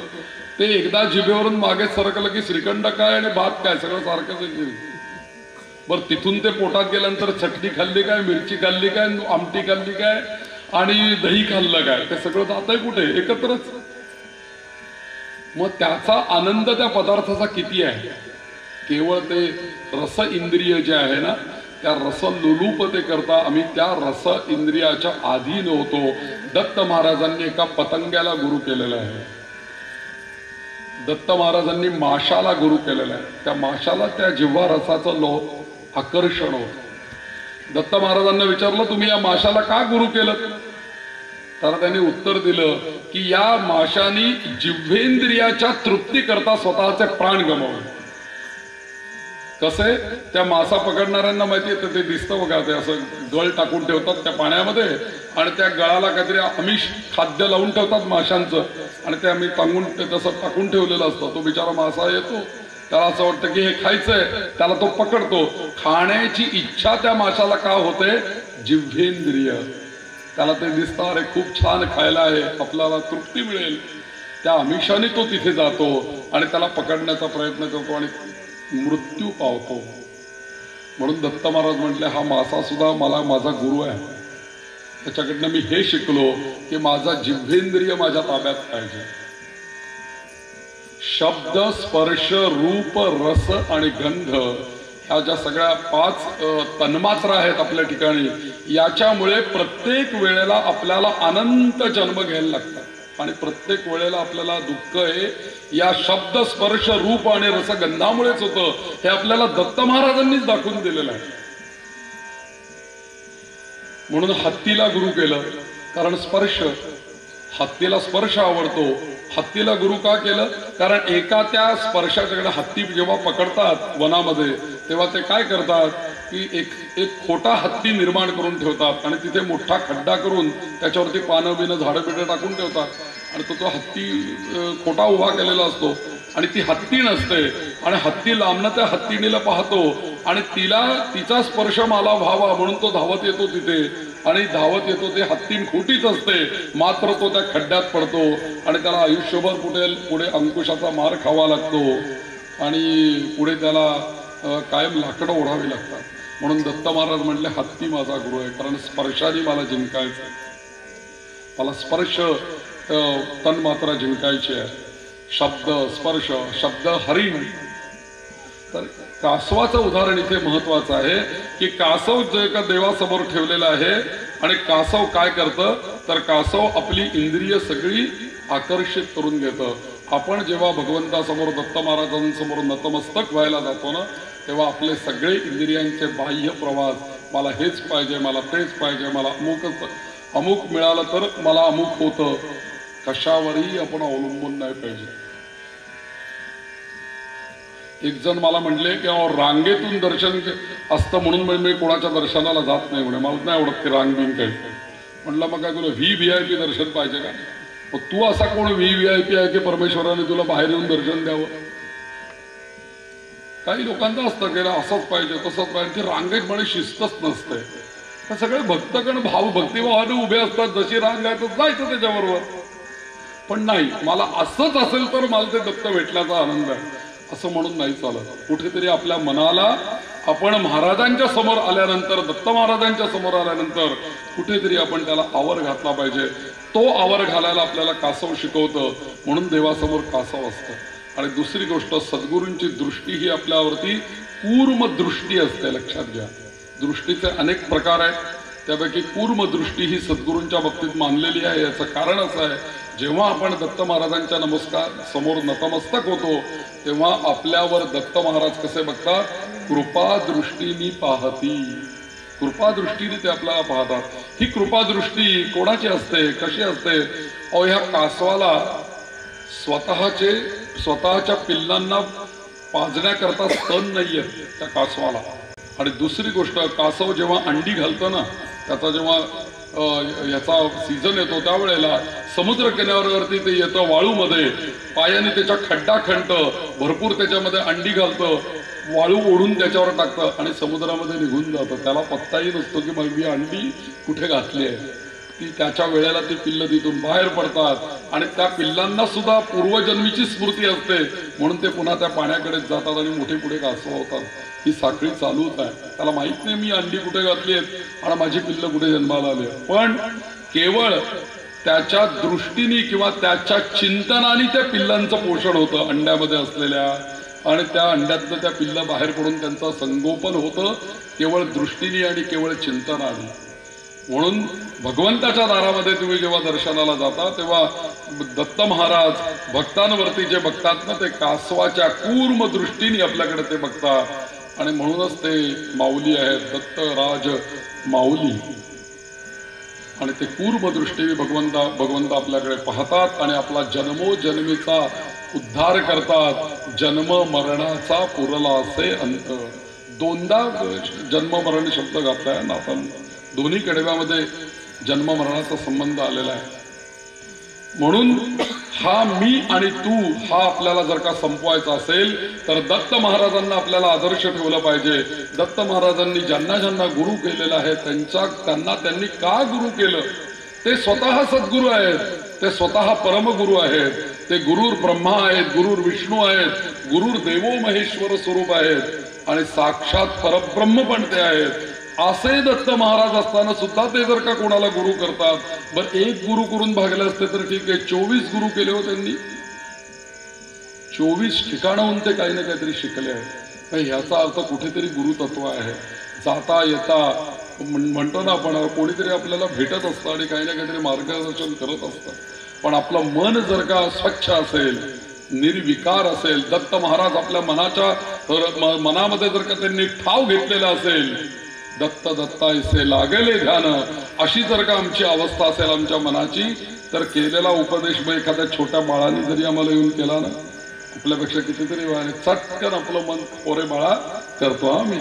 ते एकदा जिभेवरून मागे सरकलं की श्रीखंड काय आणि भात काय सगळं सारखंच आहे. बरं तिथून ते पोटात गेल्यानंतर चटणी खाल्ली काय, मिरची खाल्ली काय, आमटी खाल्ली काय आणि दही खाल्लं काय, ते सगळं जातंय कुठे? एकत्रच. मग त्याचा आनंद त्या पदार्थाचा किती आहे? केवळ ते रस इंद्रिय जे आहे ना, त्या रस लुलूपते करता आम्ही त्या रस इंद्रियाच्या अधीन होतो. दत्त महाराजांनी एका पतंग्याला गुरु केलेलं आहे. दत्त महाराजांनी माशाला गुरु केलेला आहे. त्या माशाला त्या जिव्हा रसाचं आकर्षण होत. दत्त महाराजांना विचारलं, तुम्ही या माशाला का गुरु केलं? तर त्यांनी उत्तर दिलं की या माशानी जिव्हेंद्रियाच्या तृप्ती करता स्वतःचे प्राण गमावले. कसे? त्या मासा पकडणाऱ्यांना माहिती आहे, ते दिसतं बघा, ते असं गळ टाकून ठेवतात त्या पाण्यामध्ये आणि त्या गळाला काहीतरी आमिष खाद्य लावून ठेवतात माशांचं आणि ते आम्ही तसं टाकून ठेवलेलं असतं. तो बिचारा मासा येतो, त्याला असं वाटतं की हे खायचंय, त्याला तो पकडतो. खाण्याची इच्छा त्या माशाला का होते? जिव्हेंद्रिय. त्याला ते दिसतं, अरे खूप छान खायला आहे, आपल्याला तृप्ती मिळेल. त्या आमिषाने तो तिथे जातो आणि त्याला पकडण्याचा प्रयत्न करतो आणि मृत्यू पावतो. म्हणून दत्त महाराज म्हटले, हा मासा सुद्धा मला माझा गुरु आहे. त्याच्याकडनं मी हे शिकलो की माझा जिव्हेंद्रिय माझ्या ताब्यात पाहिजे. शब्द, स्पर्श, रूप, रस आणि गंध ह्या ज्या सगळ्या 5 तन्मात्रा आहेत आपल्या ठिकाणी, याच्यामुळे प्रत्येक वेळेला आपल्याला अनंत जन्म घ्यायला लागतात आणि प्रत्येक वेळेला आपल्याला दुःख हे या शब्द, स्पर्श, रूप आणि रसगंधामुळेच होतं. हे आपल्याला दत्त महाराजांनीच दाखवून दिलेलं आहे. म्हणून हत्तीला गुरु केलं, कारण स्पर्श, हत्तीला स्पर्श आवडतो. हत्तीला गुरु का केलं? कारण एका त्या स्पर्शाच्याकडे हत्ती जेव्हा पकडतात वनामध्ये, तेव्हा ते काय करतात की एक खोटा हत्ती निर्माण करून ठेवतात आणि तिथे मोठा खड्डा करून त्याच्यावरती पानं बिनं झाडं बिडं टाकून ठेवतात आणि तो हत्ती खोटा उभा केलेला असतो आणि ती हत्ती नसते आणि हत्ती लांबनं त्या हत्तीणीला पाहतो आणि तिचा स्पर्श मला व्हावा म्हणून तो धावत येतो तिथे आणि धावत येतो. ते हत्तीन खोटीच असते, मात्र तो त्या खड्ड्यात पडतो आणि त्याला आयुष्यभर पुढे अंकुशाचा मार खावा लागतो आणि पुढे त्याला कायम लाकडं ओढावी लागतात. म्हणून दत्त महाराज म्हटले, हत्ती माझा गुरु आहे, कारण स्पर्शाने मला जिंकायचं, मला स्पर्श तन्मात्रा जिंकायची आहे. शब्द, स्पर्श, शब्द हरिण. तर कासवाचं उदाहरण इथे महत्वाचं आहे की कासव जे का देवासमोर ठेवलेलं आहे आणि कासव काय करतं, तर कासव आपली इंद्रिय सगळी आकर्षित करून घेतं. आपण जेव्हा भगवंतासमोर, दत्त महाराजांसमोर नतमस्तक व्हायला जातो ना, तेव्हा आपले सगळे इंद्रियांचे बाह्य प्रवास, मला हेच पाहिजे, मला तेच पाहिजे, मला अमुक मिळालं तर मला अमुक होतं, कशावरही आपण अवलंबून नाही पाहिजे. एक जण मला म्हणले की रांगेतून दर्शन असतं म्हणून मी कोणाच्या दर्शनाला जात नाही म्हणे, मला नाही आवडत ते रांग बिंग काही. म्हटलं मग काय तुला VIP दर्शन पाहिजे का? मग तू असा कोण VIP आहे की परमेश्वराने तुला बाहेर येऊन दर्शन द्यावं? काही लोकांचं असतं की असंच पाहिजे तसंच पाहिजे, ते रांगेत म्हणे शिस्तच नसते. तर सगळे भक्तगण भक्तिभावाने उभे असतात, जशी रांग आहे तर जायचं त्याच्याबरोबर. पण नाही, मला असंच असेल तर मला ते दत्त भेटल्याचा आनंद आहे असं म्हणून नाही चालत. कुठेतरी आपल्या मनाला आपण महाराजांच्या समोर आल्यानंतर, दत्त महाराजांच्या समोर आल्यानंतर कुठेतरी आपण त्याला आवर घातला पाहिजे. तो आवर घालायला आपल्याला कासव शिकवतं, म्हणून देवासमोर कासव असतं. आणि दुसरी गोष्ट, सद्गुरूंची दृष्टी ही आपल्यावरती कूर्म दृष्टी असते. लक्षात घ्या, दृष्टीचे अनेक प्रकार आहेत, त्यापैकी कूर्म दृष्टी ही सद्गुरूंच्या बाबतीत मानलेली आहे. याचं कारण असं आहे, जेव्हा आपण दत्त महाराजांच्या समोर नतमस्तक होतो तेव्हा आपल्यावर दत्त महाराज कसे बघतात? कृपा दृष्टीने पाहती. कृपा दृष्टीने ते आपल्याला पाहतात. ही कृपा दृष्टी कोणाची असते, कशी असते? ह्या कासवाला स्वतःच्या पिल्लांना पाजण्याकरता स्तन नाहीये त्या कासवाला. आणि दुसरी गोष्ट, कासव जेव्हा अंडी घालतं ना, त्याचा जेव्हा याचा सीझन येतो त्यावेळेला समुद्र किनाऱ्यावरती ते येतं, वाळूमध्ये पायाने त्याच्या खड्डा खणतं, भरपूर त्याच्यामध्ये अंडी घालतं, वाळू ओढून त्याच्यावर टाकतं आणि समुद्रामध्ये निघून जातं. त्याला पत्ताही नसतो की मग मी अंडी कुठे घातली आहे. ती त्याच्या वेळेला ती पिल्लं तिथून बाहेर पडतात आणि त्या पिल्लांना सुद्धा पूर्वजन्मीची स्मृती असते, म्हणून ते पुन्हा त्या पाण्याकडेच जातात आणि मोठे पुढे कासव होतात. ही साखळी चालूच आहे. त्याला माहित नाही मी अंडी कुठे घातली आहेत आणि माझी पिल्लं कुठे जन्माला आली. पण केवळ त्याच्या दृष्टीने किंवा त्याच्या चिंतनाने त्या पिल्लांचं पोषण होतं अंड्यामध्ये असलेल्या, आणि त्या अंड्यातलं त्या पिल्लं बाहेर पडून त्यांचं संगोपन होतं केवळ दृष्टीने आणि केवळ चिंतनाने. म्हणून भगवंताच्या दारामध्ये तुम्ही जेव्हा दर्शनाला जाता तेव्हा दत्त महाराज भक्तांवरती जे बघतात ना, ते कासवाच्या कूर्म दृष्टीने आपल्याकडे ते बघतात. आणि म्हणूनच ते माऊली आहेत, दत्तराज माऊली. आणि ते कूर्म दृष्टीने भगवंत आपल्याकडे पाहतात आणि आपला जन्मोजन्मीचा उद्धार करतात. जन्म मरणाचा पुरला असे अंत. दोनदा जन्म मरण शब्द घातलाय ना आपण, दोन्ही कडव्यामध्ये जन्म मरणाचा संबंध आलेला आहे. म्हणून हा मी आणि तू हा आपल्याला जर का संपवायचा असेल तर दत्त महाराजांना आपल्याला आदर्श ठेवला पाहिजे. दत्त महाराजांनी ज्यांना ज्यांना गुरु केलेला आहे त्यांनी का गुरु केलं? ते स्वतः सद्गुरू आहेत, ते स्वतः परमगुरु आहेत, ते गुरुर ब्रह्मा आहेत, गुरुर विष्णू आहेत, गुरुर देवो महेश्वर स्वरूप आहेत आणि साक्षात परब्रह्म पण ते आहेत. असे दत्त महाराज असताना सुद्धा ते जर का कोणाला गुरु करतात, बर एक गुरु करून भागले असते तर ठीक आहे, 24 गुरु केले हो त्यांनी. 24 ठिकाणाहून ते काही ना काहीतरी शिकले आहेत. ह्याचा अर्थ कुठेतरी गुरुतत्व आहे. जाता येता म्हणतो ना आपण, कोणीतरी आपल्याला भेटत असतं आणि काही ना काहीतरी मार्गदर्शन करत असतं. पण आपलं मन जर का स्वच्छ असेल, निर्विकार असेल, दत्त महाराज आपल्या मनामध्ये जर का त्यांनी ठाव घेतलेला असेल, दत्त दत्ता इसे लागले ध्यान, अशी जर का आमची अवस्था असेल आमच्या मनाची, तर केलेला उपदेश मग एखाद्या छोट्या बाळाने जरी आम्हाला येऊन केला ना, आपल्यापेक्षा कितीतरी वेळाने चटकन आपलं मन पोरे बाळा करतो आम्ही.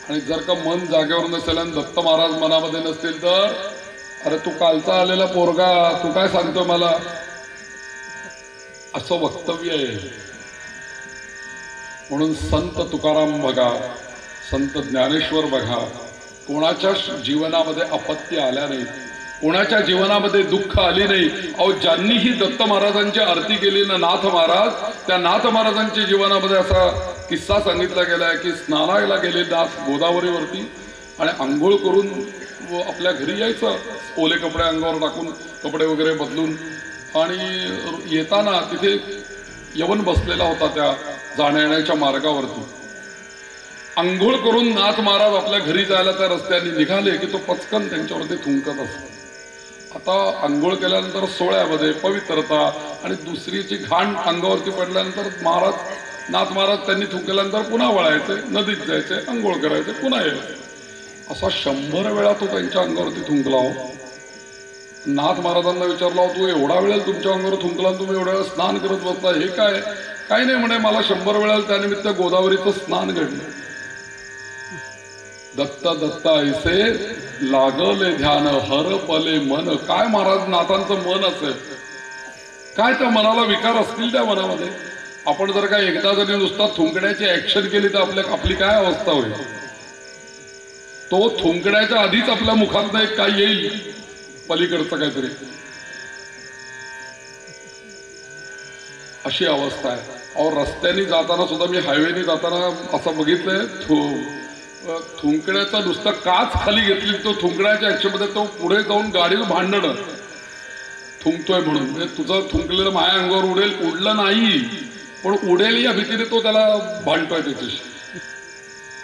आणि जर का मन जागेवर नसेल आणि दत्त महाराज मनामध्ये नसतील तर, अरे तू कालचा आलेला पोरगा, तू काय सांगतो मला, असं वक्तव्य आहे. म्हणून संत तुकाराम बघा, संत ज्ञानेश्वर बघा, कोणाच्या जीवनामध्ये अपत्य आल्या नाही, कोणाच्या जीवनामध्ये दुःख आली नाही. अहो ज्यांनीही दत्त महाराजांची आरती केली ना नाथ महाराज, त्या नाथ महाराजांच्या जीवनामध्ये असा किस्सा सांगितला गेलाय की स्नानाला गेले नाथ गोदावरीवरती आणि आंघोळ करून आपल्या घरी यायचं, ओले कपडे अंगावर टाकून, कपडे वगैरे बदलून, आणि येताना तिथे यवन बसलेला होता त्या जाण्या येण्याच्या मार्गावरती. अंघोळ करून नाथ महाराज आपल्या घरी जायला त्या रस्त्याने निघाले की तो पचकन त्यांच्यावरती थुंकत असतो. आता अंघोळ केल्यानंतर सोहळ्यामध्ये पवित्रता आणि दुसरीची घाण अंगावरती पडल्यानंतर नाथ महाराज त्यांनी थुंकल्यानंतर पुन्हा वळायचे, नदीत जायचे, अंघोळ करायचे, पुन्हा यायचे. असा 100 वेळा तो त्यांच्या अंगावरती थुंकला हो. नाथ महाराजांना विचारला, तू एवढा वेळेला तुमच्या अंगावर थुंकला, तुम्ही एवढ्या वेळा स्नान करत बसता, हे काय? काही नाही म्हणे, मला 100 वेळेला त्यानिमित्त गोदावरीचं स्नान घडलं. दत्त दत्ता ऐसे लागले ध्यान, हर पले मन. काय महाराज नाथांचं मन असेल, काय त्या मनाला विकार असतील त्या मनामध्ये. आपण जर का एकदा जरी नुसता थुंकण्याची ऍक्शन केली तर आपली काय अवस्था होईल. तो थुंकण्याच्या आधीच आपल्या मुखात एक काय येईल पलीकडचं काहीतरी, अशी अवस्था आहे. और रस्त्याने जाताना सुद्धा मी हायवेने जाताना असं बघितलंय, थुंकण्याचा नुसतं काच खाली घेतली, तो थुंकण्याच्या ऍक्शनमध्ये तो पुढे जाऊन गाडीवर भांडणं थुंकतोय म्हणून. म्हणजे तुझं थुंकलेलं माझ्या अंगावर उडेल, उडलं नाही पण उडेल या भीतीने तो त्याला भांडतोय त्याच्याशी.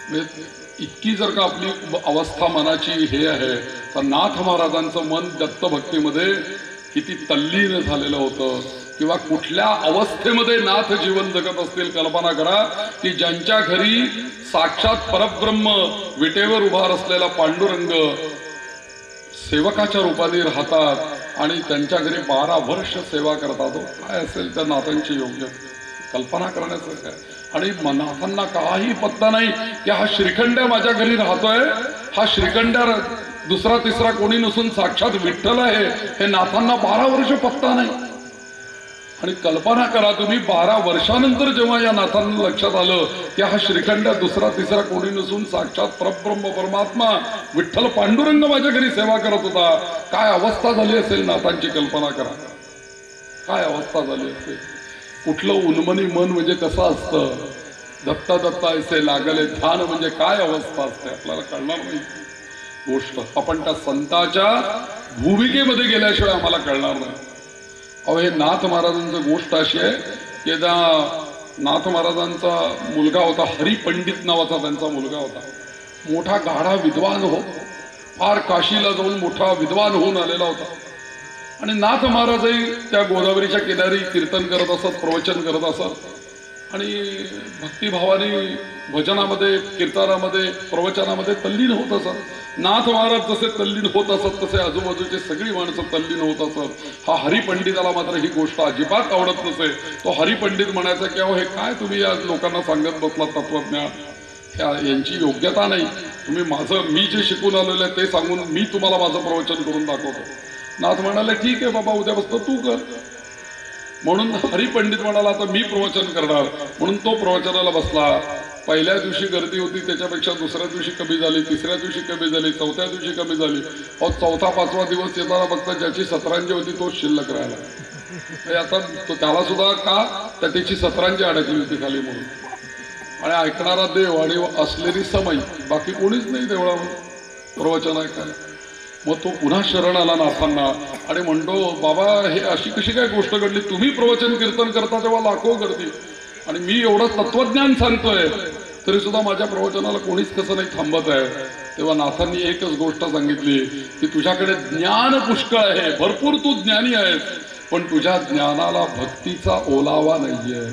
म्हणजे इतकी जर का आपली अवस्था मनाची हे आहे, तर नाथ महाराजांचं मन दत्त भक्तीमध्ये किती तल्लीन झालेलं होतं, किंवा कुठल्या अवस्थेमध्ये नाथ जीवन जगत असतील. कल्पना करा की ज्यांच्या घरी साक्षात परब्रह्म विटेवर उभा असलेला पांडुरंग सेवकाच्या रूपाने राहतात आणि त्यांच्या घरी 12 वर्ष सेवा करतात. काय असेल त्या नाथांची योग्य कल्पना करण्याचं काय. आणि नाथांना काही पत्ता नाही की हा श्रीखंड माझ्या घरी राहतोय, हा श्रीखंड दुसरा तिसरा कोणी नसून साक्षात विठ्ठल आहे, हे नाथांना 12 वर्ष पत्ता नाही. आणि कल्पना करा तुम्ही, 12 वर्षानंतर जेव्हा या नाथांना लक्षात आलं की हा श्रीखंड दुसरा तिसरा कोणी नसून साक्षात परब्रह्म परमात्मा विठ्ठल पांडुरंग माझ्या घरी सेवा करत होता, काय अवस्था झाली असेल नाथांची. कल्पना करा काय अवस्था झाली असेल. कुठलं उन्मनी मन म्हणजे कसं असतं. दत्ता दत्ता ऐसे लागले ध्यान म्हणजे काय अवस्था असते आपल्याला कळणार नाही गोष्ट. आपण त्या संताच्या भूमिकेमध्ये गेल्याशिवाय आम्हाला कळणार नाही. अहो, हे नाथ महाराजांचं गोष्ट अशी आहे की त्या नाथ महाराजांचा मुलगा होता, हरिपंडित नावाचा त्यांचा मुलगा होता. मोठा गाढा विद्वान हो, फार काशीला जाऊन मोठा विद्वान होऊन आलेला होता. आणि नाथ महाराजही त्या गोदावरीच्या किनारी कीर्तन करत असत, प्रवचन करत असत. आणि भक्तिभावाने भजनामध्ये, कीर्तनामध्ये, प्रवचनामध्ये तल्लीन होत असत. नाथ महाराज जसे तल्लीन होत असत तसे आजूबाजूचे सगळी माणसं तल्लीन होत असत. हा हरिपंडिताला मात्र ही गोष्ट अजिबात आवडत नसे. तो हरिपंडित म्हणायचा की अहो, हे काय तुम्ही या लोकांना सांगत बसला तत्वज्ञान, यांची योग्यता नाही. तुम्ही मी जे शिकून आलेलं आहे ते सांगून मी तुम्हाला माझं प्रवचन करून दाखवतो. नाथ म्हणाले ठीक आहे बाबा, उद्यापासून तू कर. म्हणून हरिपंडित म्हणाला आता मी प्रवचन करणार. म्हणून तो प्रवचनाला बसला. पहिल्या दिवशी गर्दी होती, त्याच्यापेक्षा दुसऱ्या दिवशी कमी झाली, तिसऱ्या दिवशी कमी झाली, चौथ्या दिवशी कमी झाली. अहो, चौथा पाचवा दिवस येताना बघता ज्याची सतरांची होती तोच शिल्लक राहिला. आता त्याला सुद्धा का तर त्याची सतरांची अडकली होती खाली म्हणून. आणि ऐकणारा देव आणि असलेली समय, बाकी कोणीच नाही देवळावर प्रवचन ऐकायला. मग तो पुन्हा शरण आला नाथांना आणि म्हणतो बाबा, हे अशी कशी काय गोष्ट घडली? तुम्ही प्रवचन कीर्तन करता तेव्हा लाखो गर्दी आणि मी एवढं तत्वज्ञान सांगतोय तरी सुद्धा माझ्या प्रवचनाला कोणीच कसं नाही थांबत आहे. तेव्हा नाथांनी एकच गोष्ट सांगितली की तुझ्याकडे ज्ञान पुष्कळ आहे, भरपूर तू ज्ञानी आहेस, पण तुझ्या ज्ञानाला भक्तीचा ओलावा नाहीये.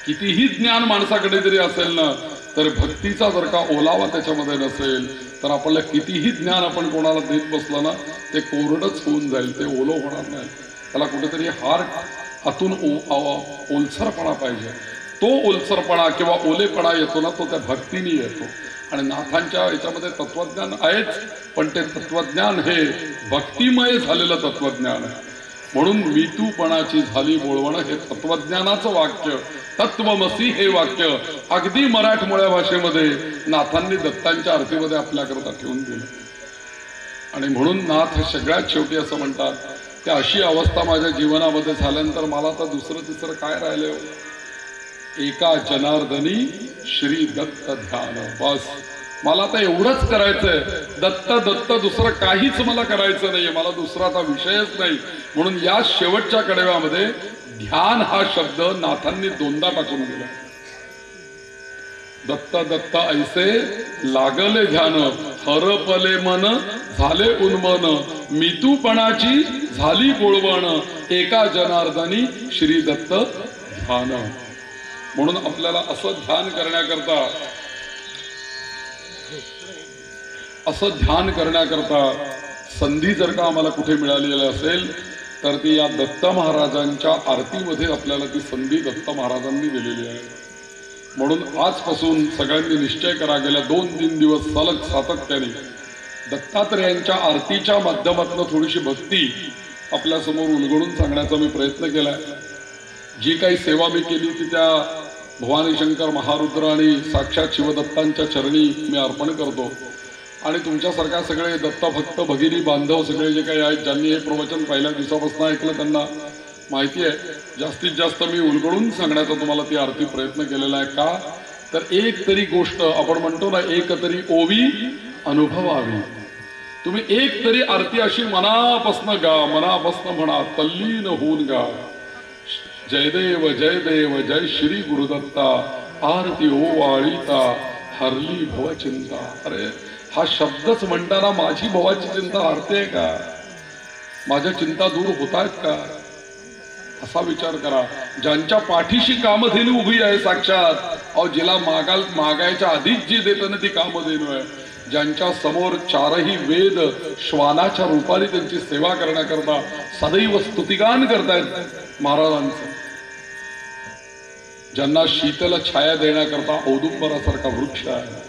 कितीही ज्ञान माणसाकडे जरी असेल ना, तर भक्तीचा जर का ओलावा त्याच्यामध्ये नसेल तर आपल्याला कितीही ज्ञान आपण कोणाला देत बसलं ना, ते कोरडच होऊन जाईल, ते ओलं होणार नाही. त्याला कुठेतरी आतून ओलसरपणा पाहिजे. तो ओलसरपणा किंवा ओलेपणा येतो ना, तो त्या भक्तीने येतो. आणि नाथांच्या याच्यामध्ये तत्वज्ञान आहेच, पण ते तत्वज्ञान हे भक्तिमय झालेलं तत्वज्ञान आहे. म्हणून मीतूपणाची झाली बोळवण हे तत्वज्ञानाचं वाक्य, तत्वमसी हे वाक्य अगदी मराठमोळ्या भाषेमध्ये नाथांनी दत्तांच्या आरतीमध्ये आपल्याकरता ठेवून दिलं. आणि म्हणून नाथ सगळ्यात शेवटी असं म्हणतात की अशी अवस्था माझ्या जीवनामध्ये झाल्यानंतर मला तर दुसरं तिसरं काय राहिलं? एका जनार्दनी श्री दत्त ध्यान. बस, मला तर एवढंच करायचंय. दत्त दत्त दुसरं काहीच मला करायचं नाहीये, मला दुसरा आता विषयच नाही. म्हणून या शेवटच्या कडव्यामध्ये ध्यान हा शब्द नाथांनी दोनदा टाकून दिला. दत्त दत्त ऐसे लागले ध्यान, हरपले मन झाले उन्मन, मितूपणाची झाली बोळवण, एका जनार्दनी श्री दत्त ध्यान. म्हणून आपल्याला असं ध्यान करण्याकरता संधी जर का आम्हाला कुठे मिळालेली असेल तर ती या दत्त महाराजांच्या आरतीमध्ये आपल्याला ती संधी दत्त महाराजांनी दिलेली आहे. म्हणून आजपासून सगळ्यांनी निश्चय करा, गेल्या 2-3 दिवस सलग सातत्याने दत्तात्रेयांच्या आरतीच्या माध्यमातून थोडीशी भक्ती आपल्या समोर उलगडून सांगण्याचा मी प्रयत्न केलाय. जी काही सेवा मी केली ती त्या भवानी शंकर महारुद्र आणि साक्षात शिवदत्तांच्या चरणी मी अर्पण करतो. आणि तुमच्यासारख्या सगळे दत्तभक्त भगिनी बांधव सगळे जे काही आहेत, ज्यांनी हे प्रवचन पहिल्या दिवसापासून ऐकलं, त्यांना माहिती आहे जास्तीत जास्त मी उलगडून सांगण्याचा तुम्हाला ती आरती प्रयत्न केलेला आहे. का तर एक तरी गोष्ट आपण म्हणतो ना, एक तरी ओवी अनुभवावी. तुम्ही एक तरी आरती अशी मनापासनं गा, मनापासनं म्हणा, तल्लीन होऊन गा. जय देव जय देव जय श्री गुरुदत्ता, आरती ओवाळीता हरली भवचिंता. अरे हा शब्दच म्हणताना माझी भवाची चिंता हरते का? माझ्या चिंता दूर होत आहेत का? असा विचार करा. ज्यांच्या पाठीशी कामधेनू उभी आहे साक्षात, अहो जिला मागायच्या आधीच जी देते ना ती कामधेनू आहे. ज्यांच्या समोर चारही वेद श्वानाच्या रूपाने त्यांची सेवा करण्याकरता सदैव स्तुतिगान करतायत महाराजांचं. ज्यांना शीतल छाया देण्याकरता औदुंबरासारखा वृक्ष आहे,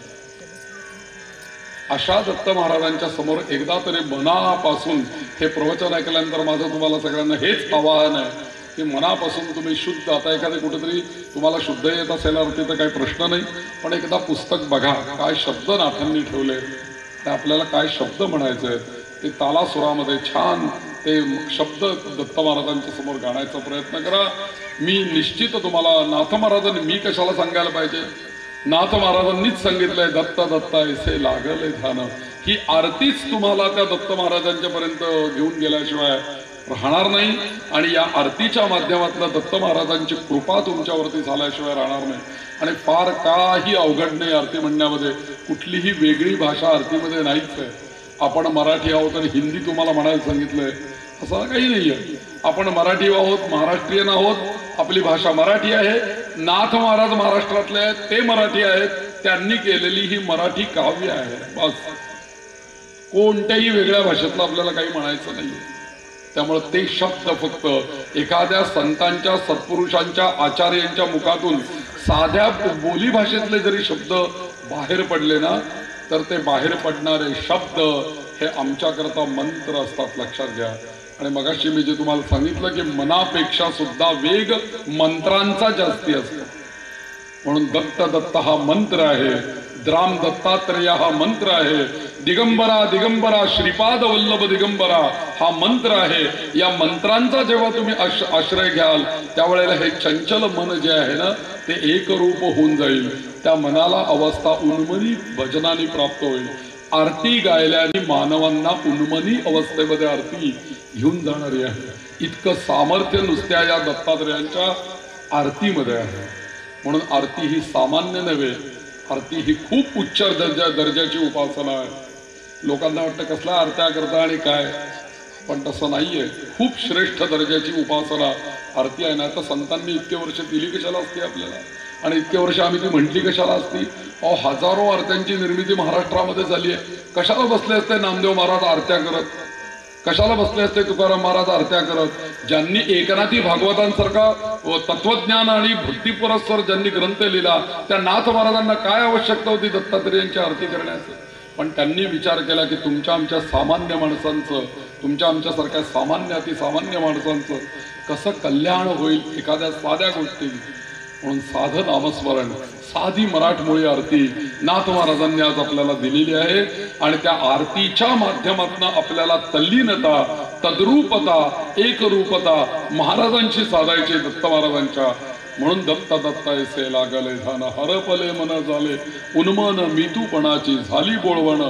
अशा दत्त महाराजांच्या समोर एकदा तरी मनापासून हे प्रवचन ऐकल्यानंतर माझं तुम्हाला सगळ्यांना हेच आवाहन आहे की मनापासून तुम्ही शुद्ध, आता एखादे कुठेतरी तुम्हाला शुद्ध येत असेल तर काही प्रश्न नाही, पण एकदा पुस्तक बघा काय शब्द नाथांनी ठेवले, आपल्याला काय शब्द म्हणायचे ते तालासुरामध्ये छान ते शब्द दत्त महाराजांच्या समोर गाण्याचा प्रयत्न करा. मी निश्चित तुम्हाला नाथ महाराजांनी, मी कशाला सांगायला पाहिजे, नाथ महाराजांनीच सांगितलंय दत्त दत्त ऐसे लागले ध्यान. ही आरतीच तुम्हाला त्या दत्त महाराजांच्या पर्यंत घेऊन गेल्याशिवाय राहणार नाही आणि या आरतीच्या माध्यमातून दत्त महाराजांची कृपा तुमच्यावरती झाल्याशिवाय राहणार नाही। आणि फार काही अवघड नाही आरती म्हणण्यामध्ये, कुठलीही वेगळी भाषा आरतीमध्ये नाहीच आहे। आपण मराठी आहोत आणि हिंदी तुम्हाला म्हणायला सांगितलंय असं काही नाहीये। आपण मराठी आहोत, महाराष्ट्रीयन आहोत, आपली भाषा मराठी आहे। नाथ महाराज महाराष्ट्रातले आहेत, ते मराठी आहेत, त्यांनी केलेली ही मराठी काव्य आहे बस। कोणत्याही वेगळ्या भाषेतलं आपल्याला काही म्हणायचं नाहीये। त्यामुळे ते शब्द फक्त एखाद्या संतांच्या, सत्पुरुषांच्या, आचार्यांच्या मुखातून साध्या बोली भाषेतले जरी शब्द बाहेर पडले ना, तर ते बाहेर पडणारे शब्द हे आमच्याकरता मंत्र असतात, लक्षात घ्या। आणि मगाशी मी जे तुम्हाला सांगितलं की मनापेक्षा सुद्धा वेग मंत्रांचा जास्ती असतो, म्हणून दत्त दत्त हा मंत्र आहे, द्राम दत्तात्रेय हा मंत्र आहे, दिगंबरा दिगंबरा श्रीपाद वल्लभ दिगंबरा हा मंत्र आहे। या मंत्रांचा जेव्हा तुम्ही आश्रय घ्याल त्यावेळेला हे चंचल मन जे आहे ना ते एक रूप होऊन जाईल। त्या मनाला अवस्था उन्मनी भजनाने प्राप्त होईल। आरती गायल्याने मानवांना उन्मनी अवस्थेमध्ये आरती घेऊन जाणारी आहे। इतकं सामर्थ्य नुसत्या या दत्तात्रेयांच्या आरतीमध्ये आहे। म्हणून आरती ही सामान्य नव्हे, आरती ही खूप उच्च दर्जाची उपासना आहे। लोकांना वाटतं कसला आरत्या करता आणि काय, पण तसं नाहीये। खूप श्रेष्ठ दर्जाची उपासना आरती आहे ना। तर संतांनी इतके वर्ष दिली कशाला असती आपल्याला, आणि इतके वर्ष आम्ही ती म्हटली कशाला असती? हजारो आरत्यांची निर्मिती महाराष्ट्रामध्ये झाली आहे। कशाला बसले असते नामदेव महाराज आरत्या करत, कशाला बसले असते तुकाराम महाराज आरत्या करत? ज्यांनी एकनाथी भागवतांसारखा तत्वज्ञान आणि भक्तिपुरस्सर ज्यांनी ग्रंथ लिहिला, त्या नाथ महाराजांना काय आवश्यकता होती दत्तात्रेयांची आरती करण्याचं? पण त्यांनी विचार केला की तुमच्या आमच्या सामान्य माणसांचं, तुमच्या आमच्यासारख्या सामान्य अतिसामान्य माणसांचं कसं कल्याण होईल एखाद्या साध्या गोष्टी। म्हणून साधं नामस्मरण, साधी मराठमोळी आरती नाथ महाराजांनी आज आपल्याला दिलेली आहे। आणि त्या आरतीच्या माध्यमातून आपल्याला तल्लीनता, तद्रूपता, एकरूपता महाराजांची साधायची, दत्त महाराजांच्या। म्हणून दत्त दत्त ऐसे लागले ध्यान, हरपले मन झाले उन्मन, मीतूपणाची झाली बोळवण,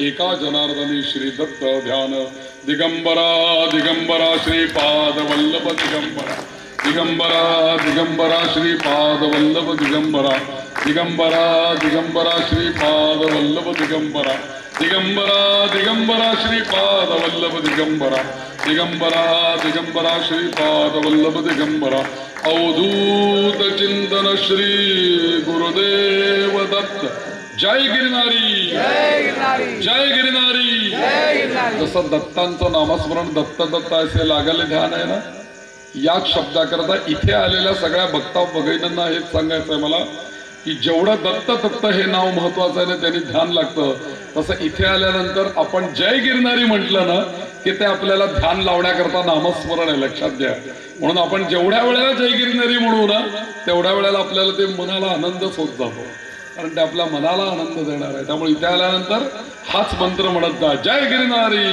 एका जनार्दनी श्री दत्त ध्यान। दिगंबरा दिगंबरा श्रीपाद वल्लभ दिगंबरा, दिगंबरा दिगंबरा श्रीपाद वल्लभ दिगंबरा, दिगंबरा दिगंबरा श्रीपाद वल्लभ दिगंबरा, दिगंबरा दिगंबरा श्रीपाद वल्लभ दिगंबरा, दिगंबरा दिगंबरा श्रीपाद वल्लभ दिगंबरा। अवधूत चिंतन श्री गुरुदेव दत्त। जय गिरनारी, जय गिरनारी। जसं दत्तांचं नामस्मरण दत्त दत्त असे लागले ध्यान आहे ना, याच शब्दाकरता इथे आलेल्या सगळ्या भक्ता भगिनींना हेच सांगायचं आहे मला की जेवढं दत्त दत्त हे नाव महत्वाचं आहे ना, त्यांनी ध्यान लागतं, तसं इथे आल्यानंतर आपण जय गिरनारी म्हटलं ना की ते आपल्याला ध्यान लावण्याकरता नामस्मरण आहे, लक्षात घ्या। म्हणून आपण जेवढ्या वेळेला जय गिरनारी म्हणू ना तेवढ्या वेळेला आपल्याला ते मनाला आनंदच होत जातो, कारण ते आपल्या मनाला आनंद देणार आहे। त्यामुळे इथे आल्यानंतर हाच मंत्र म्हणत जा, जय गिरनारी।